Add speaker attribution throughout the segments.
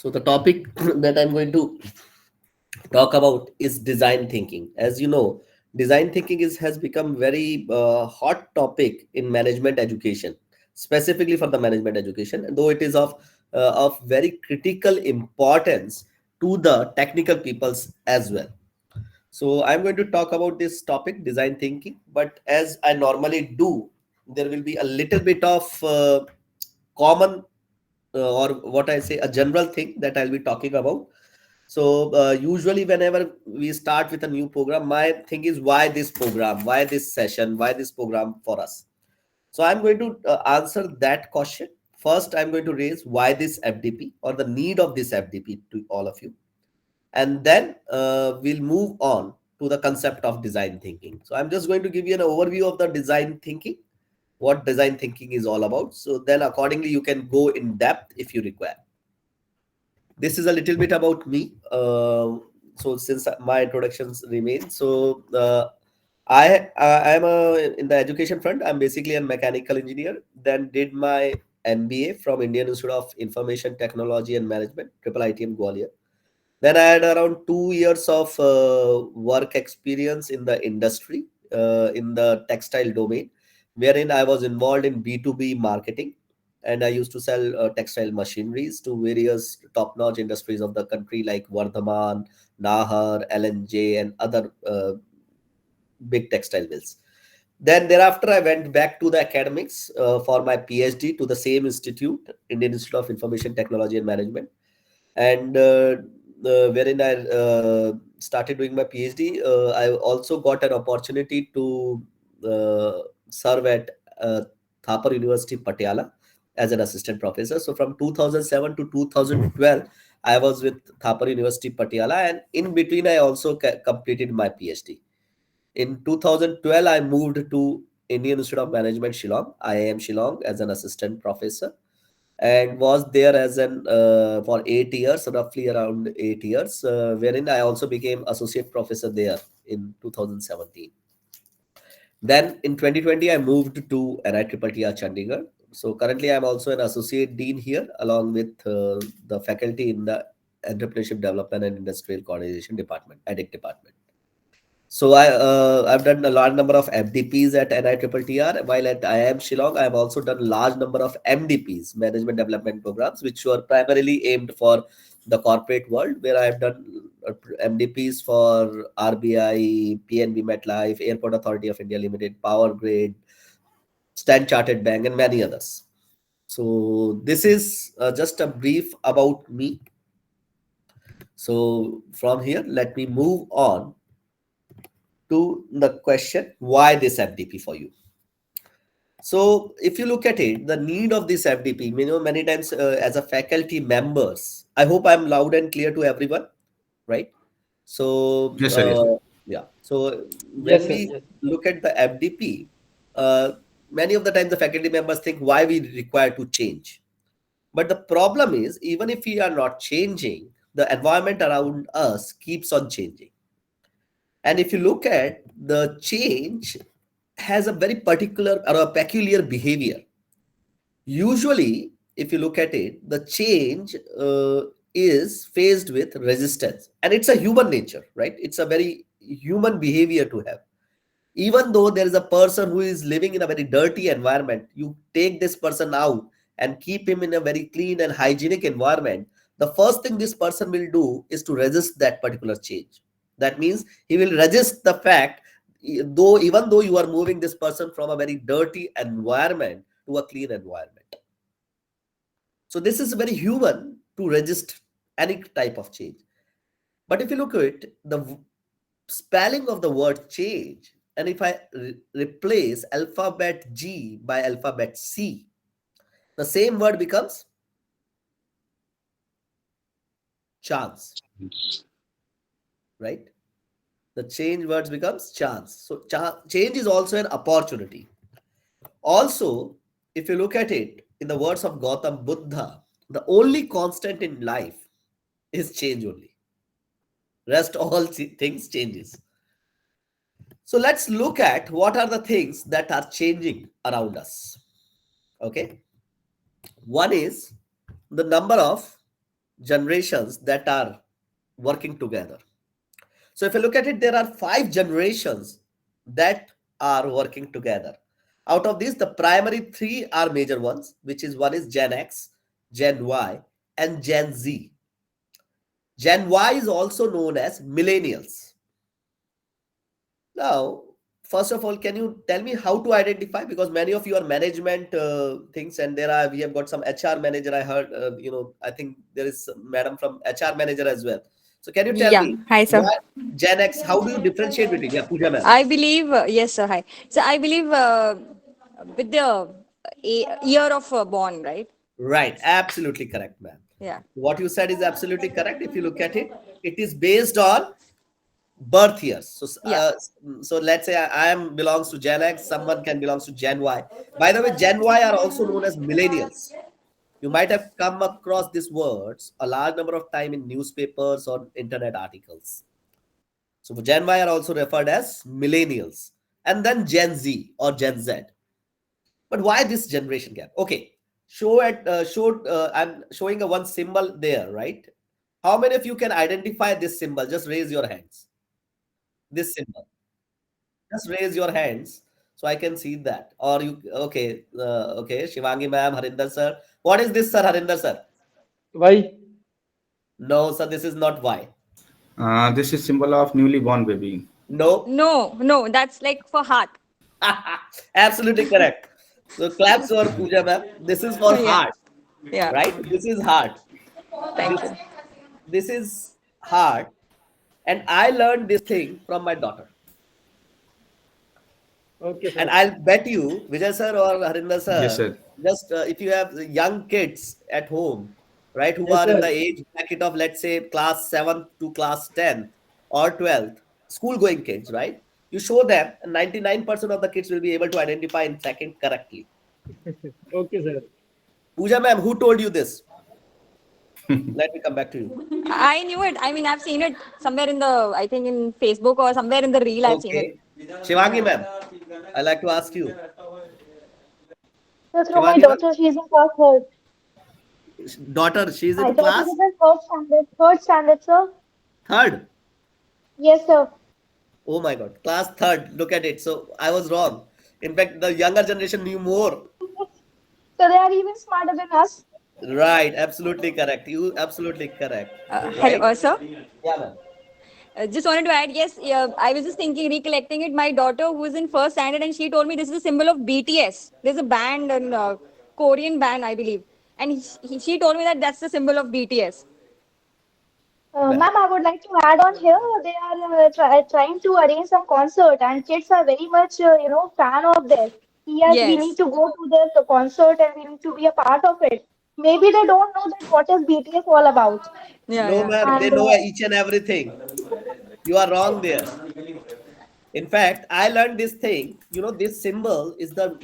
Speaker 1: So the topic that I'm going to talk about is design thinking. As you know, design thinking is has become very hot topic in management education, specifically for the management education, though it is of very critical importance to the technical peoples as well. So I'm going to talk about this topic, design thinking, but as I normally do, there will be a little bit of common or what I say, a general thing that I'll be talking about. So usually whenever we start with a new program, my thing is why this program, why this session, why this program for us. So I'm going to answer that question. First, I'm going to raise why this FDP or the need of this FDP to all of you. And then we'll move on to the concept of design thinking. So I'm just going to give you an overview of the design thinking, what design thinking is all about. So then accordingly, you can go in depth if you require. This is a little bit about me. So since my introductions remain, so I am in the education front. I'm basically a mechanical engineer. Then did my MBA from Indian Institute of Information Technology and Management, Triple ITM Gwalior. Then I had around 2 years of work experience in the industry, in the textile domain, wherein I was involved in B2B marketing. And I used to sell textile machineries to various top-notch industries of the country like Vardhan, Nahar, LNJ, and other big textile mills. Then thereafter, I went back to the academics for my PhD to the same institute, Indian Institute of Information Technology and Management, and wherein I started doing my PhD. I also got an opportunity to uh, serve at Thapar University, Patiala, as an assistant professor. So from 2007 to 2012, I was with Thapar University, Patiala, and in between, I also completed my PhD. In 2012, I moved to Indian Institute of Management, Shillong, IIM Shillong, as an assistant professor, and was there as an for 8 years, roughly around 8 years, wherein I also became associate professor there in 2017. Then in 2020, I moved to NITTTR Chandigarh. So currently, I'm also an associate dean here, along with the faculty in the Entrepreneurship Development and Industrial Coordination Department, EDIC department. So I've done a large number of FDPs at NITTTR, while at IIM Shillong, I've also done a large number of MDPs, Management Development Programs, which were primarily aimed for the corporate world, where I've done MDPs for RBI, PNB MetLife, Airport Authority of India Limited, Power Grid, Stan Chartered Bank, and many others. So this is just a brief about me. So from here, let me move on to the question, why this FDP for you? So if you look at it, the need of this FDP, many times as a faculty members, I hope I'm loud and clear to everyone, right? So
Speaker 2: Yes, sir. Yes.
Speaker 1: yeah, so when
Speaker 3: Yes, sir.
Speaker 1: we
Speaker 3: Yes.
Speaker 1: look at the FDP, uh, many of the times the faculty members think why we require to change. But the problem is, even if we are not changing, the environment around us keeps on changing. And if you look at the change, has a very particular or a peculiar behavior. Usually, if you look at it, the change is faced with resistance, and it's a human nature, right? It's a very human behavior to have. Even though there is a person who is living in a very dirty environment, you take this person out and keep him in a very clean and hygienic environment. The first thing this person will do is to resist that particular change. That means he will resist the fact, though even though you are moving this person from a very dirty environment to a clean environment. So this is very human to resist any type of change. But if you look at it, the spelling of the word change, and if I replace alphabet G by alphabet C, the same word becomes chance, right? The change words becomes chance. So change is also an opportunity. Also, if you look at it in the words of Gautam Buddha, the only constant in life is change only. Rest all things changes. So let's look at what are the things that are changing around us. Okay. One is the number of generations that are working together. So if you look at it, there are five generations that are working together. Out of these, the primary three are major ones, which is one is Gen X, Gen Y, and Gen Z. Gen Y is also known as millennials. Now, first of all, can you tell me how to identify? Because many of you are management things, and we have got some HR manager. I heard, I think there is a madam from HR manager as well. So can you tell
Speaker 2: Yeah.
Speaker 1: me
Speaker 2: Hi, sir.
Speaker 1: why Gen X? How do you differentiate between? Yeah, Pooja ma'am.
Speaker 2: I believe, yes, sir. Hi. So I believe with the year of born, right?
Speaker 1: Right, absolutely correct, ma'am.
Speaker 2: Yeah.
Speaker 1: What you said is absolutely correct. If you look at it, it is based on birth years.
Speaker 2: Yeah.
Speaker 1: So let's say I am belongs to Gen X. Someone can belongs to Gen Y. By the way, Gen Y are also known as millennials. You might have come across these words a large number of time in newspapers or internet articles. So Gen Y are also referred as millennials, and then Gen Z or Gen Z. But why this generation gap? Okay, I'm showing a one symbol there, right? How many of you can identify this symbol? Just raise your hands. This symbol. Just raise your hands so I can see that. Or you okay? Okay, Shivangi ma'am, Harinder sir. What is this, sir? Harinder sir?
Speaker 3: Why?
Speaker 1: No, sir. This is not Y.
Speaker 4: This is symbol of newly born baby.
Speaker 1: No.
Speaker 2: No, no, that's like for heart.
Speaker 1: Absolutely correct. So claps for Pooja ma'am. This is for
Speaker 2: Yeah.
Speaker 1: heart,
Speaker 2: Yeah.
Speaker 1: right? This is heart.
Speaker 2: Thank
Speaker 1: This
Speaker 2: you.
Speaker 1: this is heart, and I learned this thing from my daughter.
Speaker 3: Okay,
Speaker 1: And
Speaker 3: sir.
Speaker 1: I'll bet you, Vijay sir or Harinder
Speaker 4: Yes,
Speaker 1: sir,
Speaker 4: sir.
Speaker 1: just if you have young kids at home, right, who
Speaker 3: Yes,
Speaker 1: are in the
Speaker 3: sir.
Speaker 1: age bracket of, let's say, class 7th to class 10th or 12th, school going kids, right? You show them, and 99% of the kids will be able to identify in second correctly.
Speaker 3: Okay, sir.
Speaker 1: Pooja ma'am, who told you this? Let me come back to you.
Speaker 2: I knew it. I mean, I've seen it somewhere in the, I think in Facebook or somewhere in the reel, I've seen it.
Speaker 1: Okay. Shivangi ma'am, I like to ask you.
Speaker 5: So through my
Speaker 1: Shivangi ma'am,
Speaker 5: daughter, she's in class third.
Speaker 1: daughter, she's
Speaker 5: My
Speaker 1: in
Speaker 5: daughter is
Speaker 1: class
Speaker 5: in third standard. Third standard, sir.
Speaker 1: third.
Speaker 5: Yes, sir.
Speaker 1: Oh my God, class third. Look at it. So I was wrong. In fact, the younger generation knew more.
Speaker 5: So they are even smarter than us.
Speaker 1: Right, absolutely correct. You absolutely correct.
Speaker 2: Hello,
Speaker 1: Right?
Speaker 2: sir.
Speaker 1: Yeah, ma'am.
Speaker 2: Just wanted to add, yes, yeah, I was just thinking, recollecting it. My daughter, who is in first standard, and she told me this is a symbol of BTS. There's a band, and Korean band, I believe. And she told me that that's the symbol of BTS.
Speaker 1: Ma'am.
Speaker 5: Ma'am, I would like to add on here. They are trying to arrange some concert, and kids are very much, fan of this. Yes, we need
Speaker 2: Yes.
Speaker 5: to go to the concert, and we need to be a part of it. Maybe they don't know that what is BTS all about.
Speaker 2: Yeah,
Speaker 1: No,
Speaker 2: yeah.
Speaker 1: ma'am. They
Speaker 5: And
Speaker 1: know each and everything. You are wrong there. In fact, I learned this thing. This symbol is the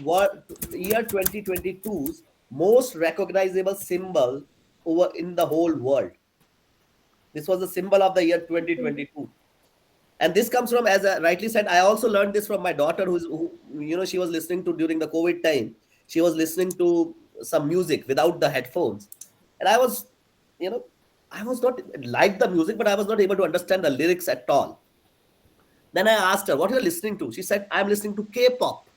Speaker 1: year 2022's most recognizable symbol over in the whole world. This was the symbol of the year 2022. And this comes from, as I rightly said, I also learned this from my daughter, who she was listening to during the COVID time. She was listening to some music without the headphones, and you know I was not like the music, but I was not able to understand the lyrics at all. Then I asked her, what are you listening to? She said, I'm listening to K-pop.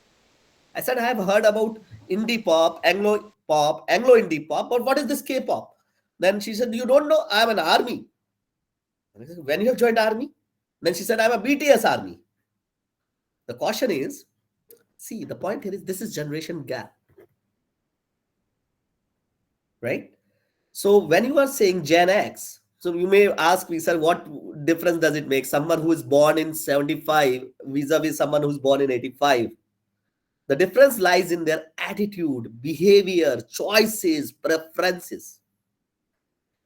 Speaker 1: I said, I have heard about indie pop, Anglo indie pop, but what is this K-pop? Then she said, you don't know, I'm an army. And I said, when you have joined army? Then she said, I'm a BTS army. The caution is, see, the point here is this is generation gap, right? So when you are saying Gen X, so you may ask me, sir, what difference does it make? Someone who is born in 75 vis-a-vis someone who's born in 85. The difference lies in their attitude, behavior, choices, preferences.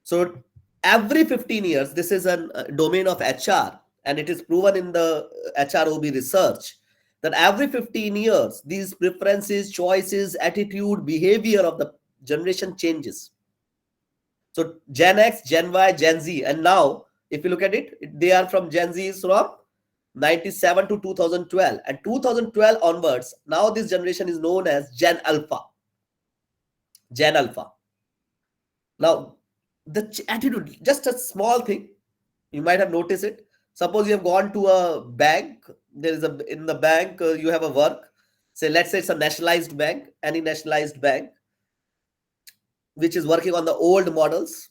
Speaker 1: So every 15 years, this is a domain of HR, and it is proven in the HROB research that every 15 years, these preferences, choices, attitude, behavior of the generation changes. So Gen X, Gen Y, Gen Z, and now if you look at it, they are from Gen Z is from 97 to 2012, and 2012 onwards, now this generation is known as Gen Alpha. Gen Alpha. Now, attitude, just a small thing. You might have noticed it. Suppose you have gone to a bank. There is a in the bank you have a work. Say, let's say it's a nationalized bank, any nationalized bank which is working on the old models,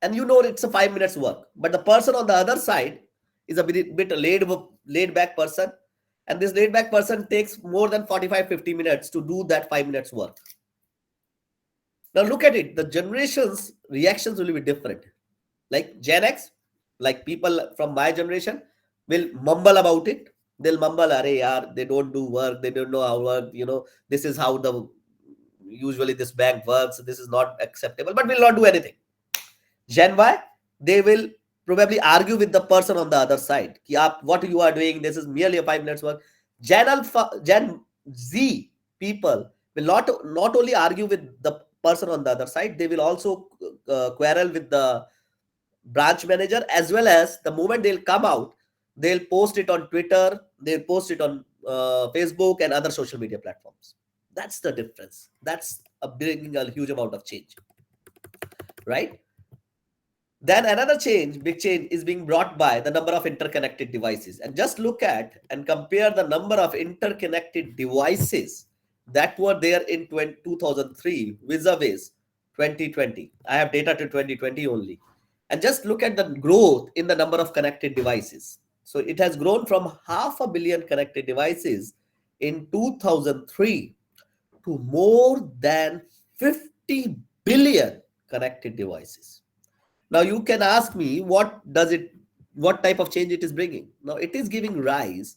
Speaker 1: and you know it's a 5 minutes work. But the person on the other side is a bit laid back person, and this laid back person takes more than 45-50 minutes to do that 5 minutes work. Now look at it. The generations reactions will be different. Like Gen X, like people from my generation will mumble about it. They'll mumble, "Arey yaar, they don't do work. They don't know how work. This is how the usually this bank works. This is not acceptable." But will not do anything. Gen Y, they will probably argue with the person on the other side. Ki, what you are doing? This is merely a 5 minutes work. Gen Z people will not only argue with the person on the other side, they will also quarrel with the branch manager, as well as the moment they'll come out, they'll post it on Twitter, they'll post it on Facebook and other social media platforms. That's the difference. That's bringing a huge amount of change, right? Then another change, big change, is being brought by the number of interconnected devices. And just look at and compare the number of interconnected devices that were there in 2003 vis-a-vis 2020. I have data to 2020 only. And just look at the growth in the number of connected devices. So it has grown from 500 million connected devices in 2003 to more than 50 billion connected devices. Now you can ask me, what type of change it is bringing? Now it is giving rise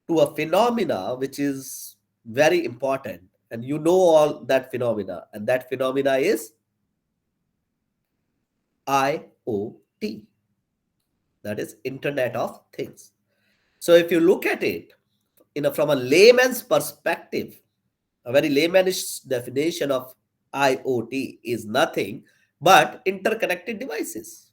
Speaker 1: to a phenomena which is very important, and you know all that phenomena, and that phenomena is IoT, that is Internet of Things. So if you look at it from a layman's perspective, a very laymanish definition of IoT is nothing but interconnected devices.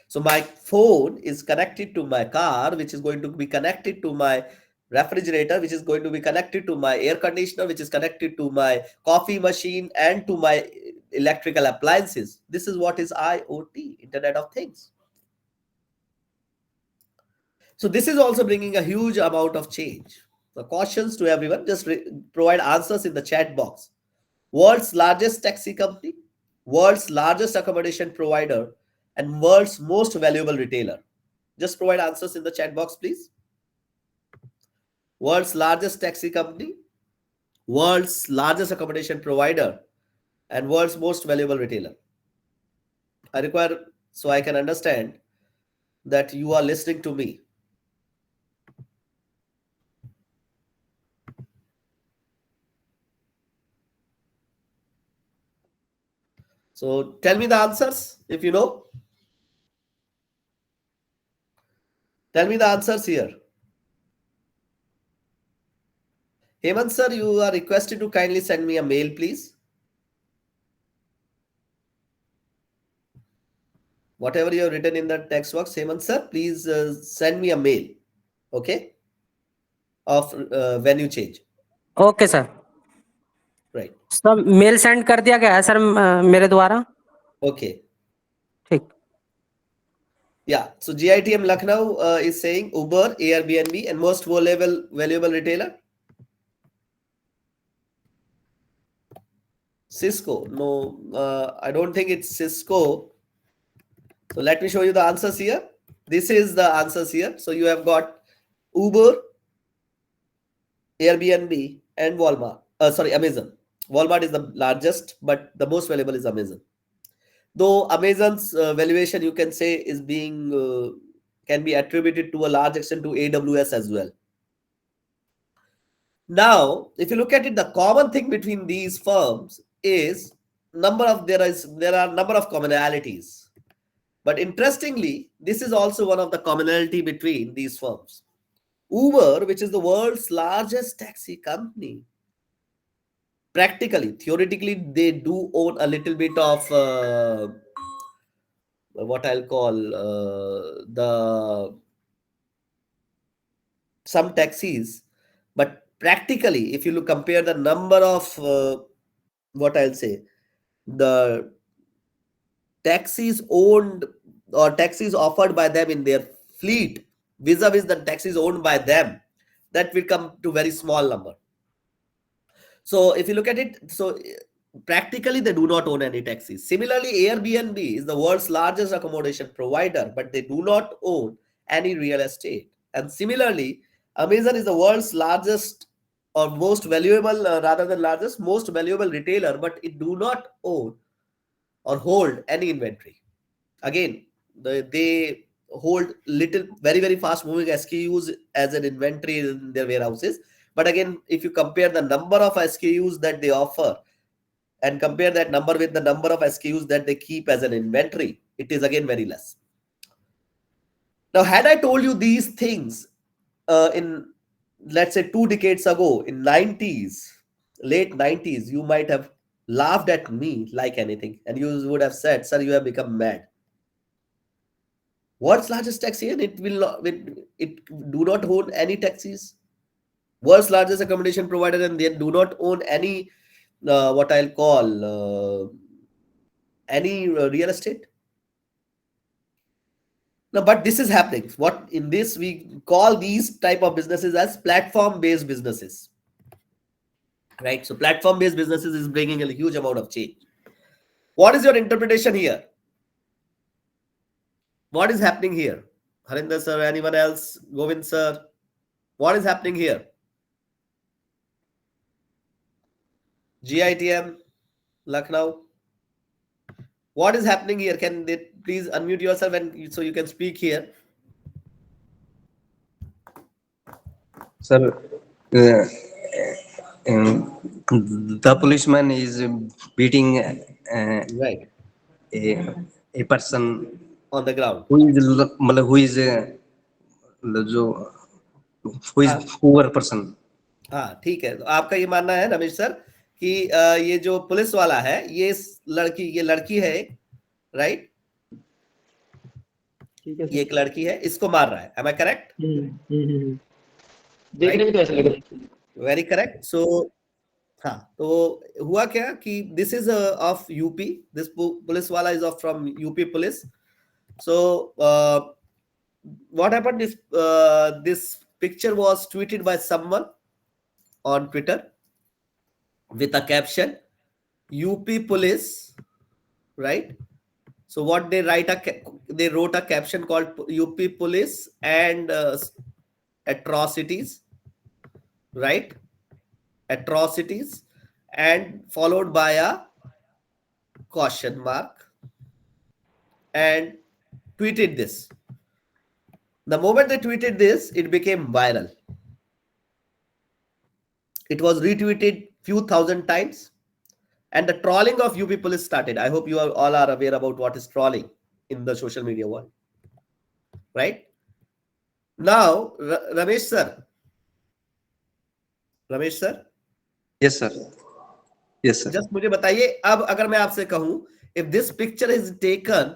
Speaker 1: So my phone is connected to my car, which is going to be connected to my refrigerator, which is going to be connected to my air conditioner, which is connected to my coffee machine and to my electrical appliances. This is what is IoT, Internet of Things. So this is also bringing a huge amount of change. The cautions to everyone, just provide answers in the chat box. World's largest taxi company, world's largest accommodation provider, and world's most valuable retailer. Just provide answers in the chat box, please. World's largest taxi company, world's largest accommodation provider, and world's most valuable retailer. I require, so I can understand that you are listening to me. So tell me the answers if you know. Tell me the answers here. Hemant sir, you are requested to kindly send me a mail, please. Whatever you have written in the text box, Hemant sir, please send me a mail, okay, of when you change.
Speaker 6: Okay sir.
Speaker 1: Right.
Speaker 6: Sir mail send कर दिया गया है sir मेरे द्वारा.
Speaker 1: Okay.
Speaker 6: ठीक.
Speaker 1: Yeah. So GITM Lucknow is saying Uber, Airbnb, and most valuable retailer. Cisco. No, I don't think it's Cisco. So let me show you the answers here. This is the answers here. So you have got Uber, Airbnb, and Walmart. Amazon. Walmart is the largest, but the most valuable is Amazon. Though Amazon's valuation, you can say, is being can be attributed to a large extent to AWS as well. Now, if you look at it, the common thing between these firms is there are number of commonalities. But interestingly, this is also one of the commonality between these firms. Uber, which is the world's largest taxi company, practically, theoretically, they do own a little bit of what I'll call some taxis, but practically, if you compare the number of what I'll say, the taxis owned or taxis offered by them in their fleet vis-a-vis the taxis owned by them, that will come to very small number. So if you look at it, so practically they do not own any taxis. Similarly, Airbnb is the world's largest accommodation provider, but they do not own any real estate. And similarly, Amazon is the world's largest or most valuable, rather than largest, most valuable retailer, but it do not own or hold any inventory. Again, they hold little, very, very fast moving SKUs as an inventory in their warehouses. But again, if you compare the number of SKUs that they offer and compare that number with the number of SKUs that they keep as an inventory, it is again very less. Now, had I told you these things in, let's say, 2 decades ago, in 90s, late 90s, you might have laughed at me like anything, and you would have said, "Sir, you have become mad. World's largest taxi, and it will not, it do not own any taxis. World's largest accommodation provider, and they do not own any what I'll call any real estate." No, but this is happening. What in this we call these type of businesses as platform-based businesses, right? So platform-based businesses is bringing a huge amount of change. What is your interpretation here? What is happening here? Harinder sir, anyone else? Govind sir, what is happening here? GITM, Lucknow. What is happening here? Can they please unmute yourself and so you can speak here?
Speaker 7: Sir, the policeman is beating
Speaker 1: Right.
Speaker 7: a person
Speaker 1: On the ground.
Speaker 7: who is मतलब who is जो who is poor person.
Speaker 1: हाँ, ठीक है. तो आपका ये मानना है रमेश सर कि ये जो पुलिस वाला है, ये लड़की है, राइट?
Speaker 3: ठीक है
Speaker 1: ये एक लड़की है, इसको मार रहा है. Am I correct?
Speaker 3: देखने में तो ऐसा लग रहा है.
Speaker 1: Very correct. सो हाँ, तो हुआ क्या कि this is of UP. This police वाला is of from UP police. So what happened is this picture was tweeted by someone on Twitter with a caption UP police, right? So what they they wrote a caption called UP police and atrocities, right? Atrocities, and followed by a caution mark, and tweeted this. The moment they tweeted this, it became viral. It was retweeted few thousand times, and the trolling of UP police started. I hope you all are aware about what is trolling in the social media world, right? Now, Ramesh sir. Ramesh sir.
Speaker 7: Yes sir. Yes sir.
Speaker 1: Just मुझे बताइए, अब अगर मैं आपसे कहूं, if this picture is taken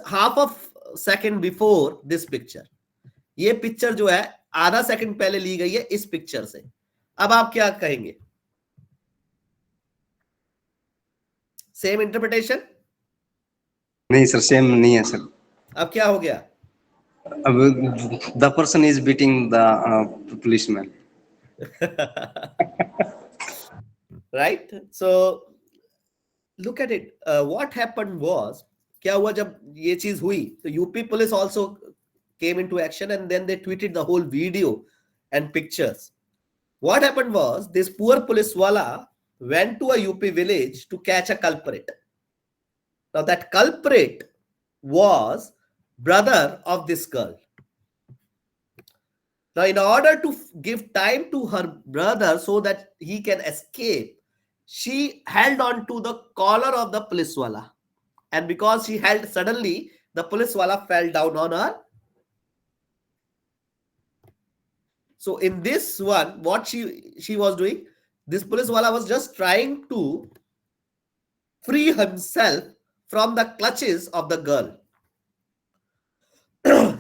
Speaker 1: half of second before this picture, ये picture जो है आधा सेकंड पहले ली गई है इस पिक्चर से, अब आप क्या कहेंगे? Same interpretation?
Speaker 7: नहीं सर, सेम नहीं है सर.
Speaker 1: अब क्या हो गया?
Speaker 7: अब the person is beating the policeman.
Speaker 1: Right? So look at it. What happened was, क्या हुआ जब ये चीज हुई, तो UP police also came into action, and then they tweeted the whole video and pictures. What happened was, this poor police wala went to a UP village to catch a culprit. Now that culprit was brother of this girl. Now in order to give time to her brother so that he can escape, she held on to the collar of the police wala. And because she held, suddenly the police wala fell down on her. So in this one, what she was doing, this police wala was just trying to free himself from the clutches of the girl.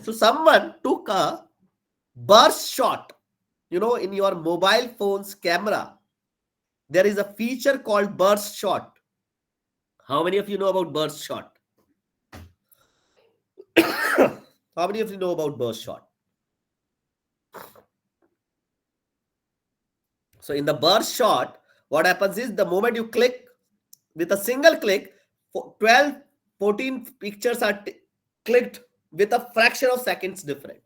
Speaker 1: So someone took a burst shot. You know, in your mobile phone's camera, there is a feature called burst shot. How many of you know about burst shot? How many of you know about burst shot? So in the burst shot, what happens is the moment you click, with a single click, 12, 14 pictures are clicked with a fraction of seconds different.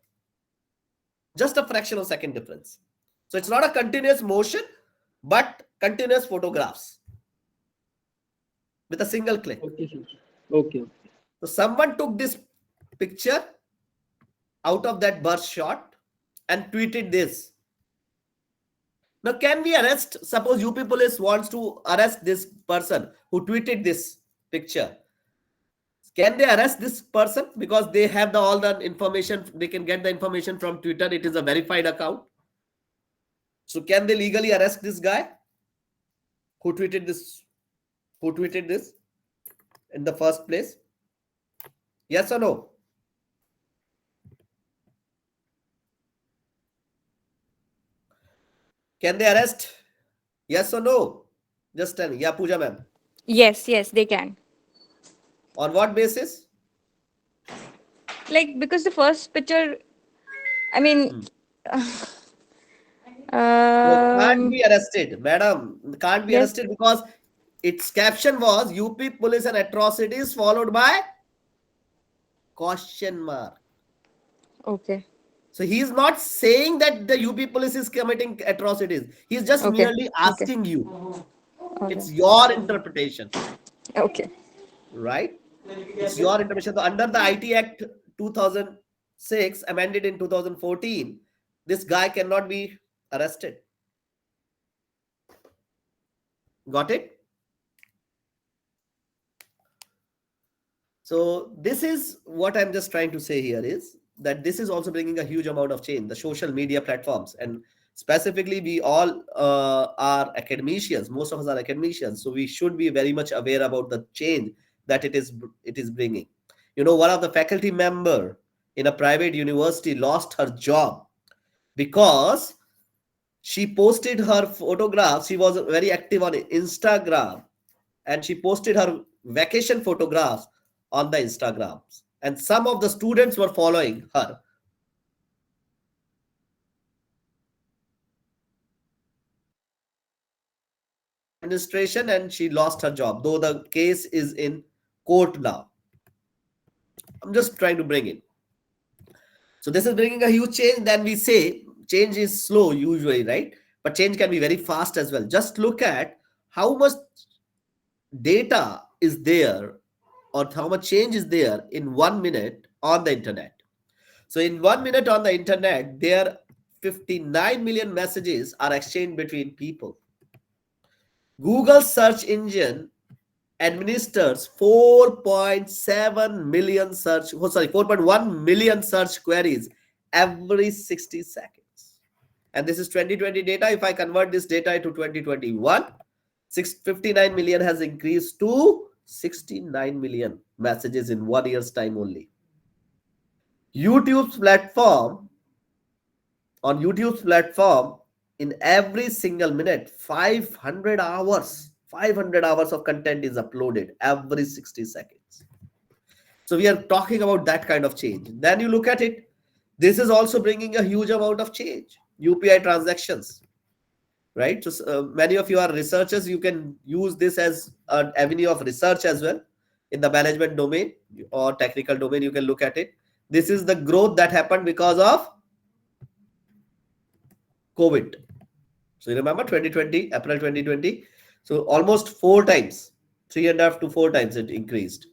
Speaker 1: Just a fraction of second difference. So it's not a continuous motion, but continuous photographs with a single click.
Speaker 3: Okay, sir. Okay.
Speaker 1: So someone took this picture out of that burst shot and tweeted this. Now, can we arrest? Suppose UP police wants to arrest this person who tweeted this picture. Can they arrest this person because they have all the information? They can get the information from Twitter. It is a verified account. So, can they legally arrest this guy who tweeted this? Who tweeted this in the first place? Yes or no? Can they arrest? Yes or no? Just tell me. Yeah, Pooja ma'am.
Speaker 2: Yes, yes, they can.
Speaker 1: On what basis?
Speaker 2: Like, because the first picture, I mean,
Speaker 1: No, can't
Speaker 2: um,
Speaker 1: be arrested, madam. Can't be
Speaker 2: yes,
Speaker 1: arrested because its caption was UP police and atrocities followed by question mark.
Speaker 2: okay,
Speaker 1: So he is not saying that the UP police is committing atrocities. He is just
Speaker 2: okay,
Speaker 1: merely
Speaker 2: okay,
Speaker 1: asking you.
Speaker 2: okay,
Speaker 1: It's your interpretation,
Speaker 2: okay.
Speaker 1: right? It's your interpretation. So under the IT Act 2006, amended in 2014, this guy cannot be arrested. Got it? So this is what I'm just trying to say here is that this is also bringing a huge amount of change. The social media platforms, and specifically we all are academicians. Most of us are academicians, so we should be very much aware about the change that it is bringing. You know, one of the faculty member in a private university lost her job because she posted her photographs. She was very active on Instagram and she posted her vacation photographs on the Instagrams. And some of the students were following her. Administration, and she lost her job, though the case is in court now. I'm just trying to bring it. So this is bringing a huge change. Then we say change is slow usually, right? But change can be very fast as well. Just look at how much data is there or how much change is there in 1 minute on the internet. So in 1 minute on the internet, there 59 million messages are exchanged between people. Google search engine administers 4.7 million 4.1 million search queries every 60 seconds. And this is 2020 data. If I convert this data to 2021, 59 million has increased to 69 million messages in 1 year's time only. YouTube's platform, on YouTube's platform, in every single minute, 500 hours of content is uploaded every 60 seconds. So we are talking about that kind of change. Then you look at it, this is also bringing a huge amount of change. UPI transactions, right? So many of you are researchers. You can use this as an avenue of research as well in the management domain or technical domain. You can look at it. This is the growth that happened because of COVID. So you remember 2020, April 2020. So almost 4 times, 3.5 to 4 times it increased.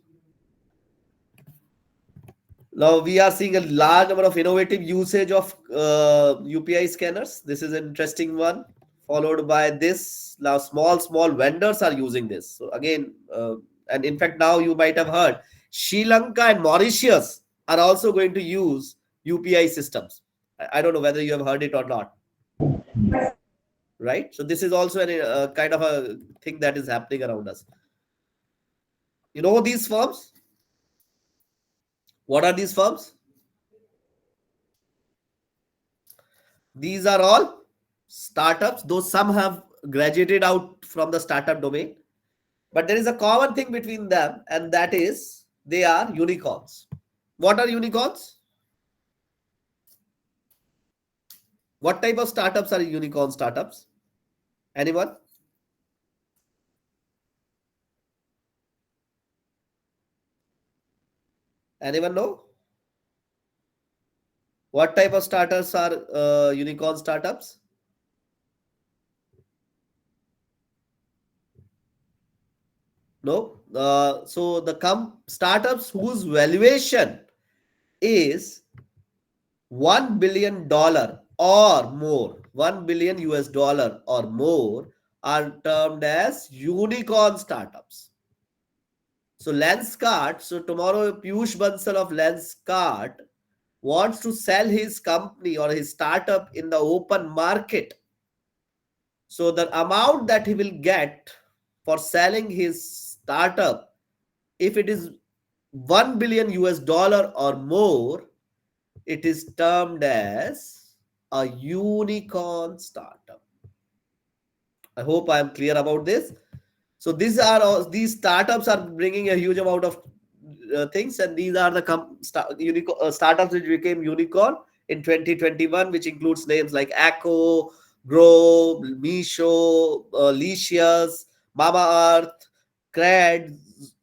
Speaker 1: Now we are seeing a large number of innovative usage of UPI scanners. This is an interesting one. Followed by this, now small vendors are using this. So again, and in fact now you might have heard Sri Lanka and Mauritius are also going to use UPI systems. I don't know whether you have heard it or not. Right? So this is also a kind of a thing that is happening around us. You know these firms? What are these firms? These are all startups, though some have graduated out from the startup domain. But there is a common thing between them, and that is they are unicorns. What are unicorns? What type of startups are unicorn startups? Anyone? Anyone know? What type of startups are unicorn startups? No. So the startups whose valuation is $1 billion or more, 1 billion US dollar or more, are termed as unicorn startups. So Lenskart, so tomorrow Piyush Bansal of Lenskart wants to sell his company or his startup in the open market. So the amount that he will get for selling his startup, if it is 1 billion US dollar or more, it is termed as a unicorn startup. I hope I am clear about this. So these startups are bringing a huge amount of things, and these are the startups which became unicorn in 2021, which includes names like Acco, Grow, Misho, Licious, Mama Earth, Cred,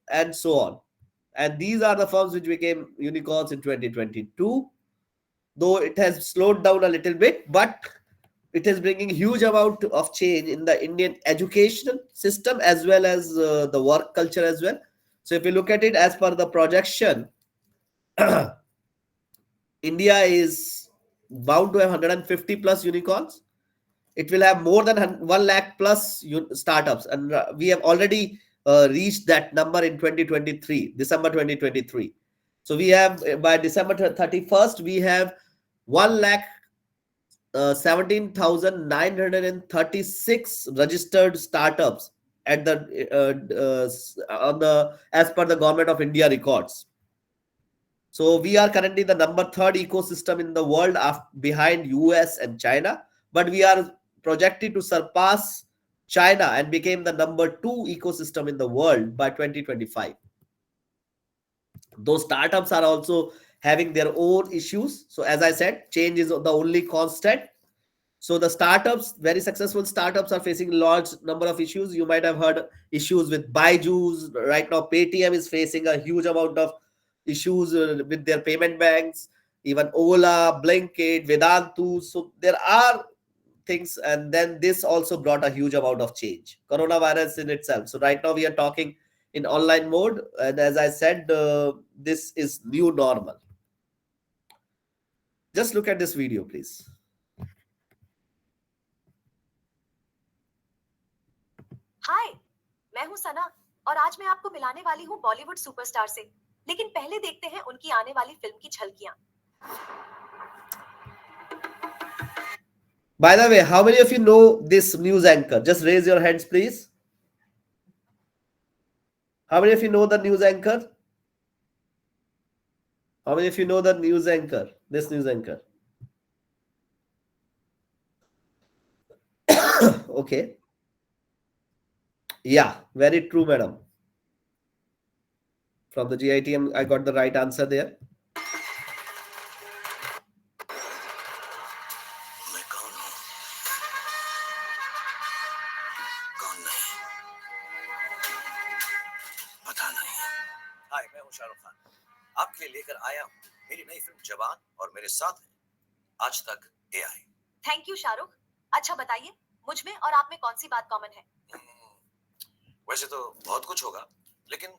Speaker 1: and so on. And these are the firms which became unicorns in 2022, though it has slowed down a little bit, but it is bringing huge amount of change in the Indian education system as well as the work culture as well. So if you look at it as per the projection, India is bound to have 150 plus unicorns. It will have more than 1 lakh plus startups, and we have already reached that number in 2023, December 2023. So we have by December 31st, we have 1 lakh 17,936 registered startups at the on the as per the government of India records. So we are currently the number third ecosystem in the world behind US and China, but we are projected to surpass China and became the number two ecosystem in the world by 2025. Those startups are also having their own issues. So as I said, change is the only constant. So the startups, very successful startups, are facing large number of issues. You might have heard issues with Byju's. Right now, Paytm is facing a huge amount of issues with their payment banks. Even Ola, Blinkit, Vedantu. So there are things, and then this also brought a huge amount of change. Coronavirus in itself. So right now we are talking in online mode, and as I said, this is new normal. Just look at this video, please.
Speaker 8: हाय, मैं हूँ सना और आज मैं आपको मिलाने वाली हूँ Bollywood superstar से। लेकिन पहले देखते हैं उनकी आने वाली फिल्म की झलकियाँ।
Speaker 1: By the way, how many of you know this news anchor? Just raise your hands, please. How many of you know the news anchor? How many of you know the news anchor? This news anchor. Okay. Yeah, very true, madam. From the GITM, I got the right answer there.
Speaker 9: मैं कौन हूँ? कौन नहीं? पता नहीं। हाय, मैं हूँ शाहरुख खान। आपके लिए लेकर आया हूँ मेरी नई फिल्म जवान और मेरे साथ है आज तक AI।
Speaker 8: Thank you Shahrukh. अच्छा बताइए, मुझ में और आप में कौन सी बात कॉमन है?
Speaker 9: वैसे तो बहुत कुछ होगा, लेकिन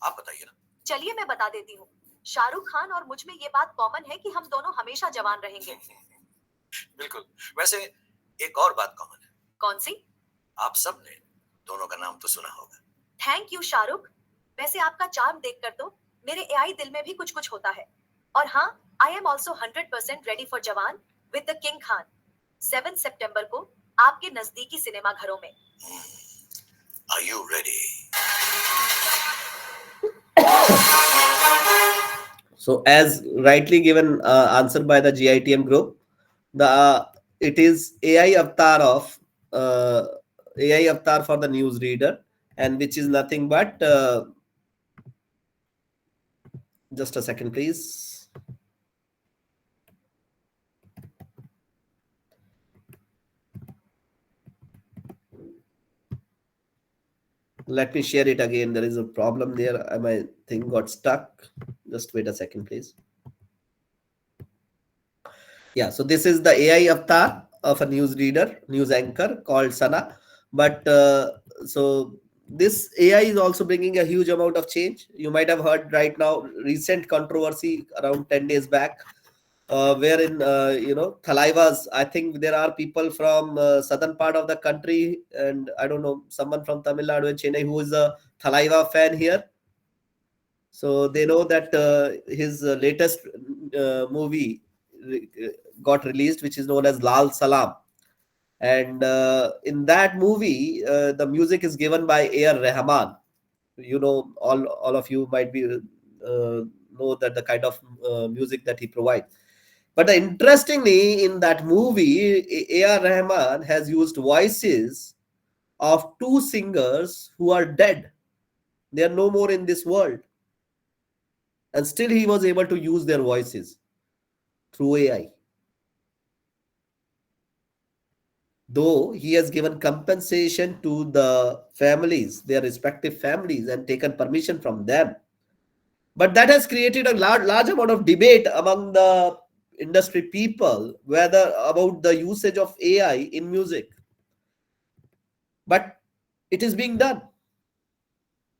Speaker 9: आप बताइए ना।
Speaker 8: चलिए मैं बता देती हूँ। शाहरुख खान और मुझ में ये बात कॉमन है कि हम दोनों हमेशा जवान रहेंगे।
Speaker 9: बिल्कुल। वैसे एक और बात कॉमन है।
Speaker 8: कौन सी?
Speaker 9: आप सबने दोनों का नाम तो सुना होगा।
Speaker 8: Thank you Shahrukh. वैसे आपका चार्म देखकर तो मेरे AI दिल में भी कुछ कुछ होता है। और हाँ, I am also 100% ready for जवान with the King Khan। 7 सितंबर को आपके नजदीकी सिनेमा घरों में।
Speaker 9: Are you ready?
Speaker 1: So, as rightly given answer by the GITM group, it is AI avatar for the news reader, and which is nothing but just a second, please. Let me share it again. There is a problem there. My thing got stuck. Just wait a second, please. Yeah, so this is the AI avatar of a news reader, news anchor called Sana. But so this AI is also bringing a huge amount of change. You might have heard right now recent controversy around 10 days back, wherein Thalaivas. I think there are people from southern part of the country, and I don't know, someone from Tamil Nadu and Chennai who is a Thalaiva fan here. So they know that his latest movie got released, which is known as Lal Salam. And in that movie, the music is given by A.R. Rahman. All of you might be know that the kind of music that he provides. But interestingly, in that movie, A.R. Rahman has used voices of two singers who are dead. They are no more in this world. And still he was able to use their voices through AI. Though he has given compensation to the families, their respective families, and taken permission from them. But that has created a large amount of debate among the industry people whether about the usage of AI in music. But it is being done.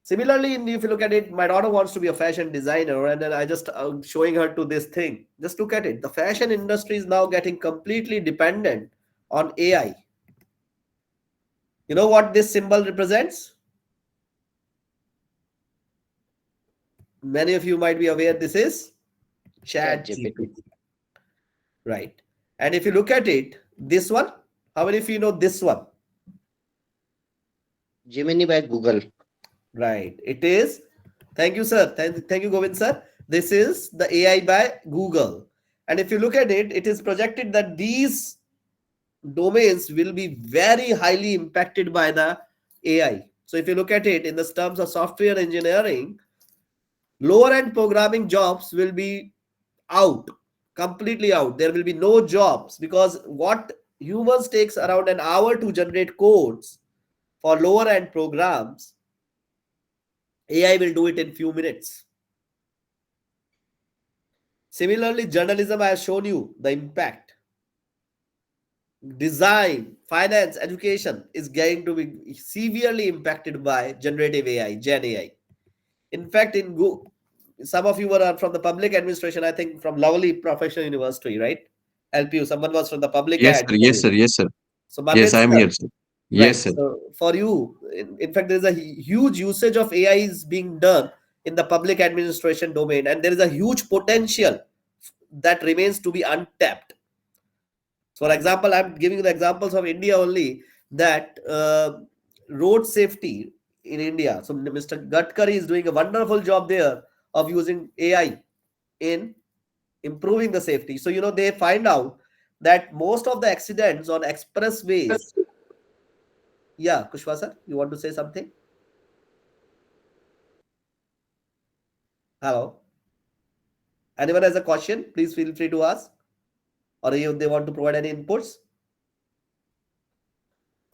Speaker 1: Similarly, if you look at it, my daughter wants to be a fashion designer, and then I just showing her to this thing. Just look at it. The fashion industry is now getting completely dependent on AI. You know what this symbol represents? Many of you might be aware this is ChatGPT. Right. And if you look at it, this one, how many of you know this one?
Speaker 10: Gemini by Google.
Speaker 1: Right. It is. Thank you, sir. Thank you, Govind, sir. This is the AI by Google. And if you look at it, it is projected that these domains will be very highly impacted by the AI. So if you look at it in the terms of software engineering, lower end programming jobs will be out, completely out. There will be no jobs, because what humans takes around an hour to generate codes for lower end programs, AI will do it in few minutes. Similarly, journalism, I have shown you the impact. Design, finance, education is going to be severely impacted by generative AI, Gen AI. In fact, some of you were from the public administration, I think from Lovely Professional University, right? LPU, someone was from the public
Speaker 11: Yes,
Speaker 1: ad.
Speaker 11: sir. Yes, sir. Yes, sir.
Speaker 1: So
Speaker 11: Yes,
Speaker 1: Marvin,
Speaker 11: I am
Speaker 1: sir,
Speaker 11: here, sir. Yes,
Speaker 1: right.
Speaker 11: sir.
Speaker 1: So for you, in fact, there is a huge usage of AI is being done in the public administration domain, and there is a huge potential that remains to be untapped. So for example, I'm giving you the examples of India only, that road safety in India. So Mr. Gadkari is doing a wonderful job there of using AI in improving the safety. So, they find out that most of the accidents on expressways. Yeah, Kushwa sir, you want to say something? Hello. Anyone has a question? Please feel free to ask. Or if they want to provide any inputs.